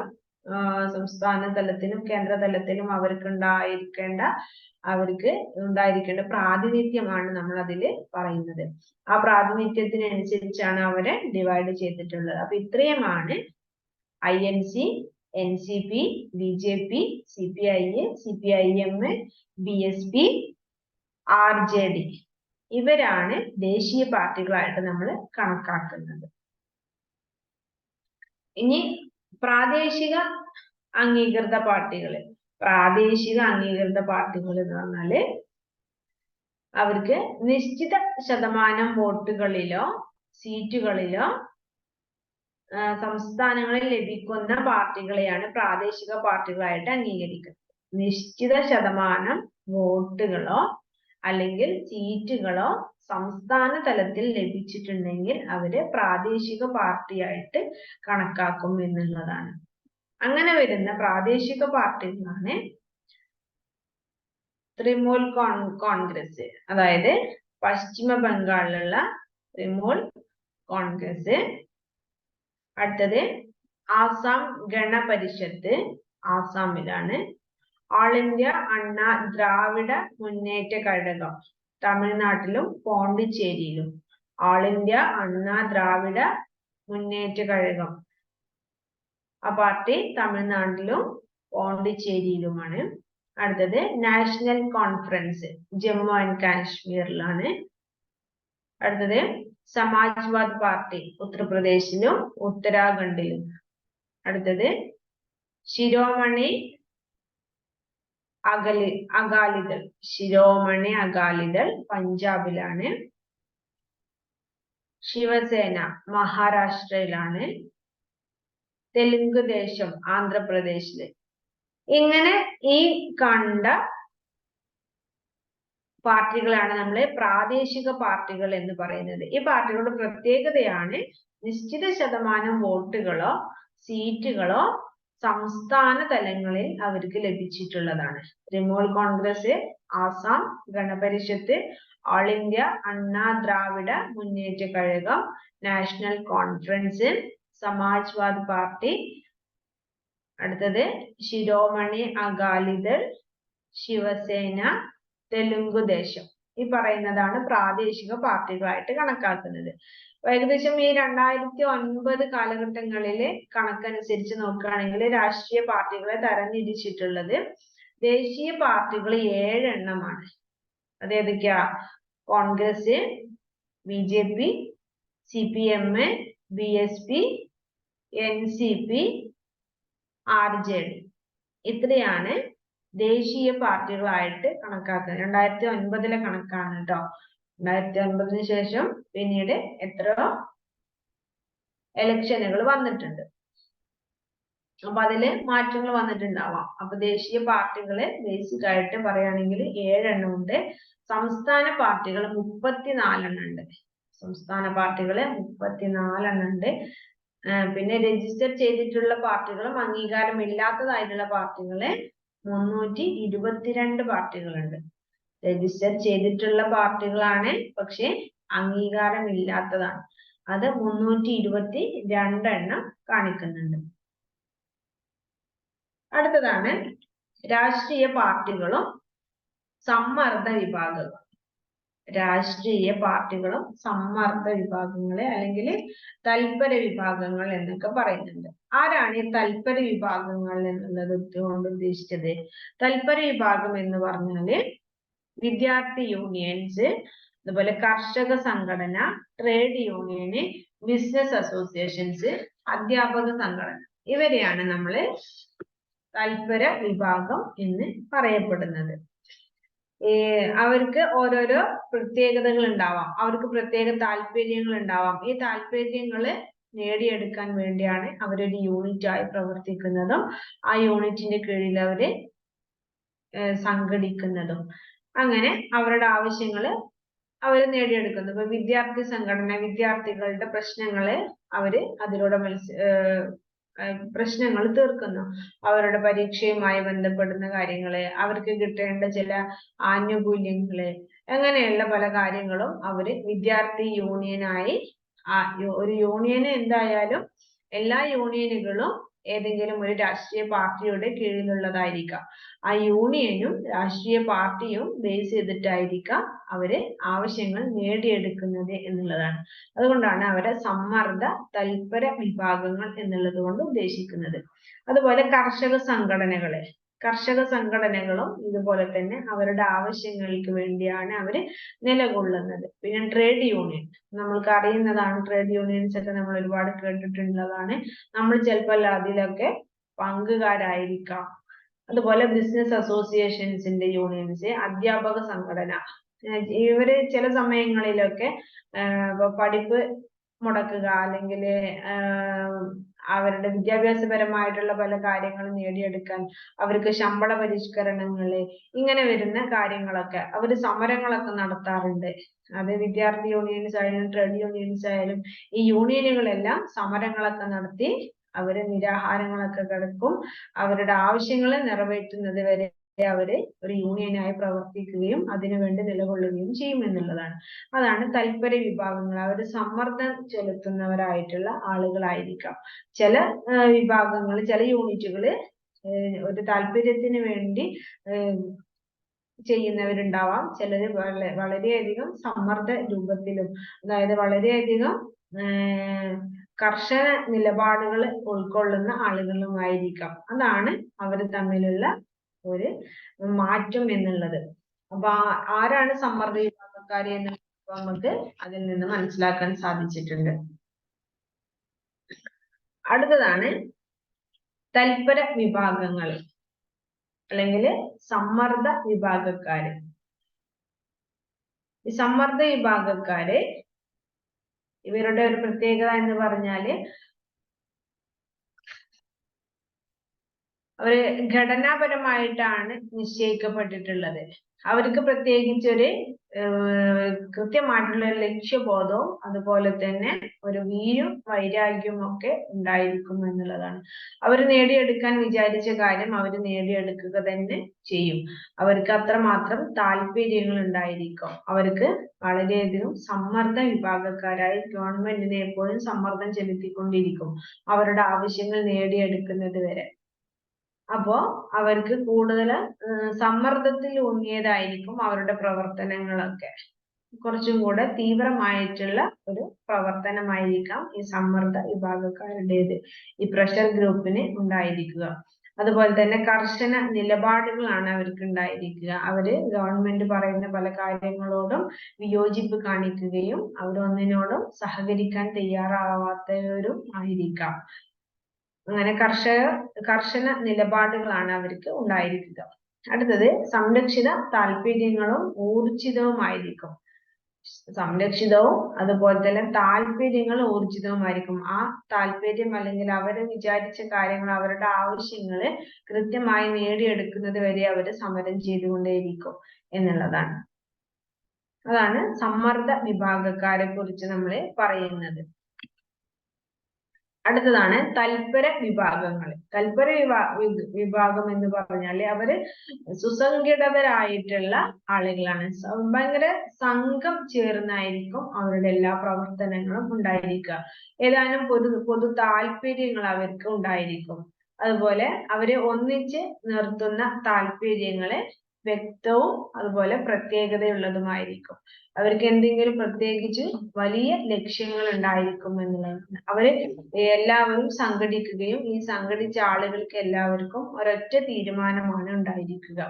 സംസ്ഥാന തലത്തിലും കേന്ദ്ര തലത്തിലും അവർക്ക് ഉണ്ടായിരിക്കേണ്ട പ്രാതിനിധ്യമാണ് നമ്മൾ അതിൽ പറയുന്നത്. ആ പ്രാതിനിധ്യത്തിനനുസരിച്ചാണ് അവരെ ഡിവൈഡ് ചെയ്തിട്ടുള്ളത്. അപ്പൊ ഇത്രയുമാണ് INC, NCP, BJP, CPI, CPIM, BSP, RJD. ഇവരാണ് ദേശീയ പാർട്ടികളായിട്ട് നമ്മൾ കണക്കാക്കുന്നത്. ഇനി പ്രാദേശിക അംഗീകൃത പാർട്ടികൾ. പ്രാദേശിക അംഗീകൃത പാർട്ടികൾ എന്ന് പറഞ്ഞാല് അവർക്ക് നിശ്ചിത ശതമാനം വോട്ടുകളിലോ സീറ്റുകളിലോ സംസ്ഥാനങ്ങളിൽ ലഭിക്കുന്ന പാർട്ടികളെയാണ് പ്രാദേശിക പാർട്ടികളായിട്ട് അംഗീകരിക്കുന്നത്. നിശ്ചിത ശതമാനം വോട്ടുകളോ അല്ലെങ്കിൽ സീറ്റുകളോ സംസ്ഥാന തലത്തിൽ ലഭിച്ചിട്ടുണ്ടെങ്കിൽ അവരെ പ്രാദേശിക പാർട്ടിയായിട്ട് കണക്കാക്കും എന്നുള്ളതാണ്. അങ്ങനെ വരുന്ന പ്രാദേശിക പാർട്ടികളാണ് തൃണമൂൽ കോൺഗ്രസ്, അതായത് പശ്ചിമ ബംഗാളിലുള്ള തൃണമൂൽ കോൺഗ്രസ്. അടുത്തത് ആസാം ഗണപരിഷത്ത്, ആസാമിലാണ്. ഓൾ ഇന്ത്യ അണ്ണാ ദ്രാവിഡ മുന്നേറ്റ കഴകം, തമിഴ്നാട്ടിലും പോണ്ടിച്ചേരിയിലും. ഓൾ ഇന്ത്യ അണ്ണാ ദ്രാവിഡ മുന്നേറ്റ കഴകം, ആ പാർട്ടി തമിഴ്നാട്ടിലും പോണ്ടിച്ചേരിയിലുമാണ്. അടുത്തത് നാഷണൽ കോൺഫറൻസ്, ജമ്മു ആൻഡ് കാശ്മീരിലാണ്. അടുത്തത് സമാജ്വാദ് പാർട്ടി, ഉത്തർപ്രദേശിലും ഉത്തരാഖണ്ഡിലും. അടുത്തത് ശിരോമണി അകാലിദൾ, ശിരോമണി അകാലിദൾ പഞ്ചാബിലാണ്. ശിവസേന മഹാരാഷ്ട്രയിലാണ്. തെലുങ്ക് ദേശം ആന്ധ്രാപ്രദേശില്. ഇങ്ങനെ ഈ കണ്ട പാർട്ടികളാണ് നമ്മൾ പ്രാദേശിക പാർട്ടികൾ എന്ന് പറയുന്നത്. ഈ പാർട്ടികളുടെ പ്രത്യേകതയാണ് നിശ്ചിത ശതമാനം വോട്ടുകളോ സീറ്റുകളോ സംസ്ഥാന തലങ്ങളിൽ അവർക്ക് ലഭിച്ചിട്ടുള്ളതാണ്. Trinamool Congress, Assam Ganaparishad, all India Anna Dravida Munnetra Kazhagam, national conference, Samajwad party. അടുത്തത് ശിരോമണി അകാലിദൾ, ശിവസേന, തെലുങ്ക് ദേശം. ഈ പറയുന്നതാണ് പ്രാദേശിക പാർട്ടികളായിട്ട് കണക്കാക്കുന്നത്. ഏകദേശം ഈ 2009 കാലഘട്ടങ്ങളിലെ കണക്കനുസരിച്ച് നോക്കുകയാണെങ്കിൽ രാഷ്ട്രീയ പാർട്ടികളെ തരംതിരിച്ചിട്ടുള്ളത് ദേശീയ പാർട്ടികൾ 7 എണ്ണമാണ്. അത് ഏതൊക്കെയാ? Congress, BJP, CPM, BSP, NCP, RJD. ഇത്രയാണ് ദേശീയ പാർട്ടികളായിട്ട് കണക്കാക്കുന്നത്. 2009 കണക്കാണ് കേട്ടോ. 2009 ശേഷം പിന്നീട് എത്രയോ ഇലക്ഷനുകൾ വന്നിട്ടുണ്ട്. അപ്പൊ അതില് മാറ്റങ്ങൾ വന്നിട്ടുണ്ടാവാം. അപ്പൊ ദേശീയ പാർട്ടികള് ബേസിക് ആയിട്ട് പറയുകയാണെങ്കിൽ 7 എണ്ണം ഉണ്ട്. സംസ്ഥാന പാർട്ടികൾ 34 എണ്ണം ഉണ്ട്. സംസ്ഥാന പാർട്ടികള് 34 എണ്ണം ഉണ്ട്. പിന്നെ രജിസ്റ്റർ ചെയ്തിട്ടുള്ള പാർട്ടികളും അംഗീകാരമില്ലാത്തതായിട്ടുള്ള പാർട്ടികള് 322 പാർട്ടികളുണ്ട്. രജിസ്റ്റർ ചെയ്തിട്ടുള്ള പാർട്ടികളാണ്, പക്ഷെ അംഗീകാരമില്ലാത്തതാണ്. അത് 322 എണ്ണം കാണിക്കുന്നുണ്ട്. അടുത്തതാണ് രാഷ്ട്രീയ പാർട്ടികളും സമ്മർദ്ദ വിഭാഗങ്ങളും. രാഷ്ട്രീയ പാർട്ടികളും സമ്മർദ്ദ വിഭാഗങ്ങളെ അല്ലെങ്കിൽ തൽപര വിഭാഗങ്ങൾ എന്നൊക്കെ പറയുന്നുണ്ട്. ആരാണ് ഈ തൽപര വിഭാഗങ്ങൾ എന്നുള്ളത് കൊണ്ട് ഉദ്ദേശിച്ചത്? തൽപര വിഭാഗം എന്ന് പറഞ്ഞാല് വിദ്യാർത്ഥി യൂണിയൻസ്, അതുപോലെ കർഷക സംഘടന, ട്രേഡ് യൂണിയന്, ബിസിനസ് അസോസിയേഷൻസ്, അധ്യാപക സംഘടന, ഇവരെയാണ് നമ്മള് തൽപര വിഭാഗം എന്ന് പറയപ്പെടുന്നത്. അവർക്ക് ഓരോരോ പ്രത്യേകതകൾ ഉണ്ടാവാം, അവർക്ക് പ്രത്യേക താല്പര്യങ്ങൾ ഉണ്ടാവാം. ഈ താല്പര്യങ്ങള് നേടിയെടുക്കാൻ വേണ്ടിയാണ് അവരൊരു യൂണിറ്റ് ആയി പ്രവർത്തിക്കുന്നതും ആ യൂണിറ്റിന്റെ കീഴിൽ അവര് സംഘടിക്കുന്നതും. അങ്ങനെ അവരുടെ ആവശ്യങ്ങള് അവർ നേടിയെടുക്കുന്നു. ഇപ്പൊ വിദ്യാർത്ഥി സംഘടന വിദ്യാർത്ഥികളുടെ പ്രശ്നങ്ങളെ അവര് അതിലൂടെ പ്രശ്നങ്ങൾ തീർക്കുന്നു. അവരുടെ പരീക്ഷയുമായി ബന്ധപ്പെടുന്ന കാര്യങ്ങള്, അവർക്ക് കിട്ടേണ്ട ചില ആനുകൂല്യങ്ങള്, അങ്ങനെയുള്ള പല കാര്യങ്ങളും അവര് വിദ്യാർത്ഥി യൂണിയനായി ഒരു യൂണിയന് എന്തായാലും എല്ലാ യൂണിയനുകളും ഏതെങ്കിലും ഒരു രാഷ്ട്രീയ പാർട്ടിയുടെ കീഴിലുള്ളതായിരിക്കാം. ആ യൂണിയനും രാഷ്ട്രീയ പാർട്ടിയും ബേസ് ചെയ്തിട്ടായിരിക്കാം അവര് ആവശ്യങ്ങൾ നേടിയെടുക്കുന്നത് എന്നുള്ളതാണ്. അതുകൊണ്ടാണ് അവരെ സമ്മർദ്ദ തൽപര വിഭാഗങ്ങൾ എന്നുള്ളത് കൊണ്ട് ഉദ്ദേശിക്കുന്നത്. അതുപോലെ കർഷക സംഘടനകളും ഇതുപോലെ തന്നെ അവരുടെ ആവശ്യങ്ങൾക്ക് വേണ്ടിയാണ് അവര് നിലകൊള്ളുന്നത്. പിന്നെ ട്രേഡ് യൂണിയൻ നമ്മൾക്ക് അറിയുന്നതാണ്. ട്രേഡ് യൂണിയൻസ് ഒക്കെ നമ്മൾ ഒരുപാട് കേട്ടിട്ടുള്ളതാണ്. നമ്മൾ ചിലപ്പോൾ അതിലൊക്കെ പങ്കുകാരായിരിക്കാം. അതുപോലെ ബിസിനസ് അസോസിയേഷൻസിന്റെ യൂണിയൻസ്, അധ്യാപക സംഘടന, ഇവര് ചില സമയങ്ങളിലൊക്കെ പഠിപ്പ് മുടക്കുക അല്ലെങ്കിൽ അവരുടെ വിദ്യാഭ്യാസപരമായിട്ടുള്ള പല കാര്യങ്ങളും നേടിയെടുക്കാൻ അവർക്ക് ശമ്പള പരിഷ്കരണങ്ങള് ഇങ്ങനെ വരുന്ന കാര്യങ്ങളൊക്കെ അവര് സമരങ്ങളൊക്കെ നടത്താറുണ്ട്. അത് വിദ്യാർത്ഥി യൂണിയൻസ് ആയാലും ട്രേഡ് യൂണിയൻസ് ആയാലും ഈ യൂണിയനുകളെല്ലാം സമരങ്ങളൊക്കെ നടത്തി അവര് നിരാഹാരങ്ങളൊക്കെ കിടക്കും. അവരുടെ ആവശ്യങ്ങളെ നിറവേറ്റുന്നത് വരെ അവര് ഒരു യൂണിയനായി പ്രവർത്തിക്കുകയും അതിനുവേണ്ടി നിലകൊള്ളുകയും ചെയ്യും എന്നുള്ളതാണ്. അതാണ് തൽപര വിഭാഗങ്ങൾ. അവർ സമ്മർദ്ദം ചെലുത്തുന്നവരായിട്ടുള്ള ആളുകളായിരിക്കാം. ചില വിഭാഗങ്ങൾ, ചില യൂണിറ്റുകള് ഒരു താല്പര്യത്തിന് വേണ്ടി ചെയ്യുന്നവരുണ്ടാവാം. ചിലര് വളരെയധികം സമ്മർദ്ദ രൂപത്തിലും, അതായത് വളരെയധികം കർശന നിലപാടുകൾ ഉൾക്കൊള്ളുന്ന ആളുകളുമായിരിക്കാം. അതാണ് അവർ തമ്മിലുള്ള ഒരു മാറ്റം എന്നുള്ളത്. അപ്പൊ ആരാണ് സമ്മർദ്ദ വിഭാഗക്കാരി എന്ന് നമുക്ക് അതിൽ നിന്ന് മനസ്സിലാക്കാൻ സാധിച്ചിട്ടുണ്ട്. അടുത്തതാണ് തൽപര വിഭാഗങ്ങൾ അല്ലെങ്കിൽ സമ്മർദ്ദ വിഭാഗക്കാര്. ഈ സമ്മർദ്ദ വിഭാഗക്കാര് ഇവരുടെ ഒരു പ്രത്യേകത എന്ന് പറഞ്ഞാല് അവര് ഘടനാപരമായിട്ടാണ് നിശ്ചയിക്കപ്പെട്ടിട്ടുള്ളത്. അവർക്ക് പ്രത്യേകിച്ചൊരു കൃത്യമായിട്ടുള്ള ഒരു ലക്ഷ്യബോധവും അതുപോലെ തന്നെ ഒരു വീര്യം വൈരാഗ്യവും ഒക്കെ ഉണ്ടായിരിക്കും എന്നുള്ളതാണ്. അവർ നേടിയെടുക്കാൻ വിചാരിച്ച കാര്യം അവർ നേടിയെടുക്കുക തന്നെ ചെയ്യും. അവർക്ക് അത്രമാത്രം താല്പര്യങ്ങൾ ഉണ്ടായിരിക്കും. അവർക്ക് വളരെയധികം സമ്മർദ്ദ വിഭാഗക്കാരായി ഗവൺമെന്റിനെ എപ്പോഴും സമ്മർദ്ദം ചെലുത്തിക്കൊണ്ടിരിക്കും അവരുടെ ആവശ്യങ്ങൾ നേടിയെടുക്കുന്നത് വരെ. അപ്പോ അവർക്ക് കൂടുതൽ സമ്മർദ്ദത്തിൽ ഊന്നിയതായിരിക്കും അവരുടെ പ്രവർത്തനങ്ങളൊക്കെ. കുറച്ചും കൂടെ തീവ്രമായിട്ടുള്ള ഒരു പ്രവർത്തനമായിരിക്കാം ഈ സമ്മർദ്ദ വിഭാഗക്കാരുടേത്, ഈ പ്രഷർ ഗ്രൂപ്പിന് ഉണ്ടായിരിക്കുക. അതുപോലെ തന്നെ കർശന നിലപാടുകളാണ് അവർക്ക് ഉണ്ടായിരിക്കുക. അവര് ഗവൺമെന്റ് പറയുന്ന പല കാര്യങ്ങളോടും വിയോജിപ്പ് കാണിക്കുകയും അവരൊന്നിനോടും സഹകരിക്കാൻ തയ്യാറാവാത്തവരും ആയിരിക്കാം. അങ്ങനെ കർശന നിലപാടുകളാണ് അവർക്ക് ഉണ്ടായിരിക്കുക. അടുത്തത് സംരക്ഷിത താല്പര്യങ്ങളും ഊർജിതവുമായിരിക്കും. സംരക്ഷിതവും അതുപോലെ തന്നെ താല്പര്യങ്ങൾ ഊർജിതവുമായിരിക്കും. ആ താല്പര്യം അല്ലെങ്കിൽ അവര് വിചാരിച്ച കാര്യങ്ങൾ, അവരുടെ ആവശ്യങ്ങള് കൃത്യമായി നേടിയെടുക്കുന്നത് വരെ അവര് സമരം ചെയ്തുകൊണ്ടേയിരിക്കും എന്നുള്ളതാണ്. അതാണ് സമ്മർദ്ദ വിഭാഗക്കാരെ കുറിച്ച് നമ്മൾ പറയുന്നത്. അടുത്തതാണ് തൽപര വിഭാഗങ്ങൾ. തൽപര വിഭാഗം എന്ന് പറഞ്ഞാല് അവര് സുസംഘടിതരായിട്ടുള്ള ആളുകളാണ്. ഭയങ്കര സംഘം ചേർന്നായിരിക്കും അവരുടെ എല്ലാ പ്രവർത്തനങ്ങളും ഉണ്ടായിരിക്കുക. ഏതാനും പൊതു താല്പര്യങ്ങൾ അവർക്ക് ഉണ്ടായിരിക്കും. അതുപോലെ അവരെ ഒന്നിച്ച് നിർത്തുന്ന താല്പര്യങ്ങള് വ്യക്തവും അതുപോലെ പ്രത്യേകതയുള്ളതുമായിരിക്കും. അവർക്ക് എന്തെങ്കിലും പ്രത്യേകിച്ച് വലിയ ലക്ഷ്യങ്ങൾ ഉണ്ടായിരിക്കും എന്നുള്ളതാണ്. അവര് എല്ലാവരും സംഘടിക്കുകയും ഈ സംഘടിച്ച ആളുകൾക്ക് എല്ലാവർക്കും ഒരൊറ്റ തീരുമാനമാണ് ഉണ്ടായിരിക്കുക.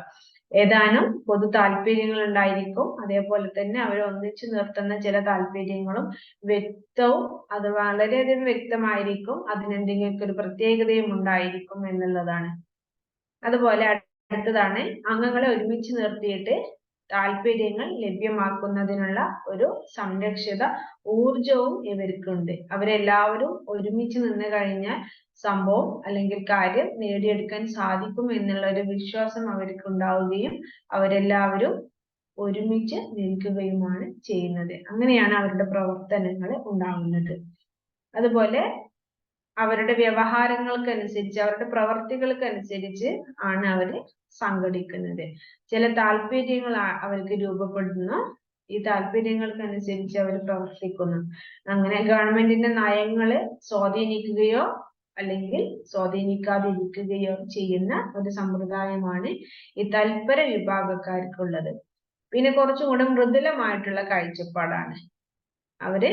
ഏതാനും പൊതു താല്പര്യങ്ങൾ ഉണ്ടായിരിക്കും. അതേപോലെ തന്നെ അവർ ഒന്നിച്ചു നിർത്തുന്ന ചില താല്പര്യങ്ങളും വ്യക്തവും അത് വളരെയധികം വ്യക്തമായിരിക്കും. അതിനെന്തെങ്കിലും ഒരു പ്രത്യേകതയും ഉണ്ടായിരിക്കും എന്നുള്ളതാണ്. അതുപോലെ അടുത്തതാണ് അംഗങ്ങളെ ഒരുമിച്ച് നിർത്തിയിട്ട് താല്പര്യങ്ങൾ ലഭ്യമാക്കുന്നതിനുള്ള ഒരു സംരക്ഷിത ഊർജവും ഇവർക്കുണ്ട്. അവരെല്ലാവരും ഒരുമിച്ച് നിന്ന് കഴിഞ്ഞാൽ സംഭവം അല്ലെങ്കിൽ കാര്യം നേടിയെടുക്കാൻ സാധിക്കും എന്നുള്ള ഒരു വിശ്വാസം അവർക്ക് ഉണ്ടാവുകയും അവരെല്ലാവരും ഒരുമിച്ച് നിൽക്കുകയുമാണ് ചെയ്യുന്നത്. അങ്ങനെയാണ് അവരുടെ പ്രവർത്തനങ്ങൾ ഉണ്ടാവുന്നത്. അതുപോലെ അവരുടെ വ്യവഹാരങ്ങൾക്കനുസരിച്ച് അവരുടെ പ്രവർത്തികൾക്കനുസരിച്ച് ആണ് അവര് സംഘടിക്കുന്നത്. ചില താല്പര്യങ്ങൾ അവർക്ക് രൂപപ്പെടുന്നു. ഈ താല്പര്യങ്ങൾക്കനുസരിച്ച് അവർ പ്രവർത്തിക്കുന്നു. അങ്ങനെ ഗവൺമെന്റിന്റെ നയങ്ങള് സ്വാധീനിക്കുകയോ അല്ലെങ്കിൽ സ്വാധീനിക്കാതിരിക്കുകയോ ചെയ്യുന്ന ഒരു സമ്പ്രദായമാണ് ഈ തൽപര വിഭാഗക്കാർക്കുള്ളത്. പിന്നെ കുറച്ചും കൂടെ മൃദുലമായിട്ടുള്ള കാഴ്ചപ്പാടാണ്. അവര്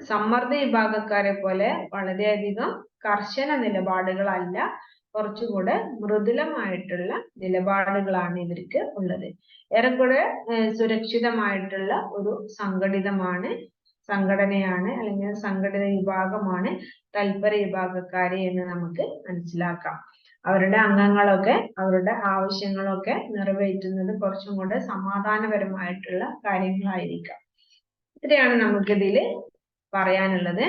സമ്മർദ്ദ വിഭാഗക്കാരെ പോലെ വളരെയധികം കർശന നിലപാടുകളല്ല, കുറച്ചുകൂടെ മൃദുലമായിട്ടുള്ള നിലപാടുകളാണ് ഇവർക്ക് ഉള്ളത്. ഏറെക്കുറെ സുരക്ഷിതമായിട്ടുള്ള ഒരു സംഘടനയാണ് അല്ലെങ്കിൽ സംഘടിത വിഭാഗമാണ് തൽപര വിഭാഗക്കാരെ എന്ന് നമുക്ക് മനസ്സിലാക്കാം. അവരുടെ അംഗങ്ങളൊക്കെ അവരുടെ ആവശ്യങ്ങളൊക്കെ നിറവേറ്റുന്നത് കുറച്ചും കൂടെ സമാധാനപരമായിട്ടുള്ള കാര്യങ്ങളായിരിക്കാം. ഇത്രയാണ് നമുക്കിതില് പറയാനുള്ളത്.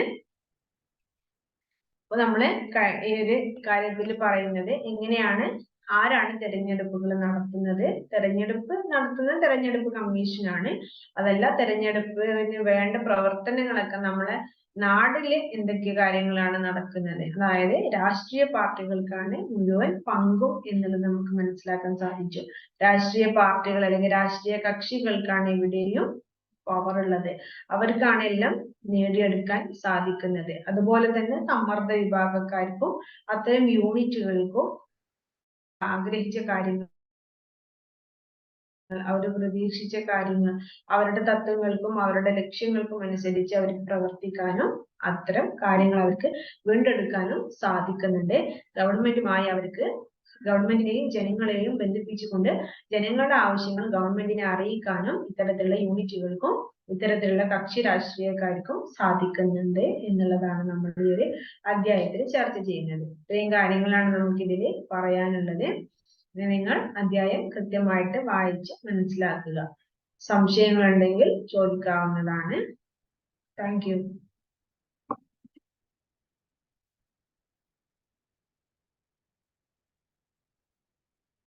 അപ്പൊ നമ്മള് ഈ ഒരു കാര്യത്തിൽ പറയുന്നത് എങ്ങനെയാണ്, ആരാണ് തെരഞ്ഞെടുപ്പുകൾ നടത്തുന്നത്? തെരഞ്ഞെടുപ്പ് കമ്മീഷനാണ്. അതല്ല, തെരഞ്ഞെടുപ്പിന് വേണ്ട പ്രവർത്തനങ്ങളൊക്കെ നമ്മളെ നാട്ടില് എന്തൊക്കെ കാര്യങ്ങളാണ് നടക്കുന്നത്, അതായത് രാഷ്ട്രീയ പാർട്ടികൾക്കാണ് മുഴുവൻ പങ്കും എന്നുള്ളത് നമുക്ക് മനസ്സിലാക്കാൻ സാധിച്ചു. രാഷ്ട്രീയ പാർട്ടികൾ അല്ലെങ്കിൽ രാഷ്ട്രീയ കക്ഷികൾക്കാണ് ഇവിടെയും പവർ ഉള്ളത്. അവർക്കാണ് എല്ലാം നേടിയെടുക്കാൻ സാധിക്കുന്നത്. അതുപോലെ തന്നെ സമ്മർദ്ദ വിഭാഗക്കാർക്കും അത്തരം യൂണിറ്റുകൾക്കും ആഗ്രഹിച്ച കാര്യങ്ങൾ, അവർ പ്രതീക്ഷിച്ച കാര്യങ്ങൾ, അവരുടെ തത്വങ്ങൾക്കും അവരുടെ ലക്ഷ്യങ്ങൾക്കും അനുസരിച്ച് അവർക്ക് പ്രവർത്തിക്കാനും അത്തരം കാര്യങ്ങൾ അവർക്ക് വീണ്ടെടുക്കാനും സാധിക്കുന്നുണ്ട്. ഗവൺമെന്റിനെയും ജനങ്ങളെയും ബന്ധിപ്പിച്ചുകൊണ്ട് ജനങ്ങളുടെ ആവശ്യങ്ങൾ ഗവൺമെന്റിനെ അറിയിക്കാനും ഇത്തരത്തിലുള്ള യൂണിറ്റുകൾക്കും ഇത്തരത്തിലുള്ള കക്ഷി രാഷ്ട്രീയക്കാർക്കും സാധിക്കുന്നുണ്ട് എന്നുള്ളതാണ് നമ്മൾ ഈ ഒരു അധ്യായത്തിൽ ചർച്ച ചെയ്യുന്നത്. ഇത്രയും കാര്യങ്ങളാണ് നമുക്കിതിൽ പറയാനുള്ളത്. നിങ്ങൾ അധ്യായം കൃത്യമായിട്ട് വായിച്ച് മനസ്സിലാക്കുക. സംശയങ്ങൾ ഉണ്ടെങ്കിൽ ചോദിക്കാവുന്നതാണ്. Thank U.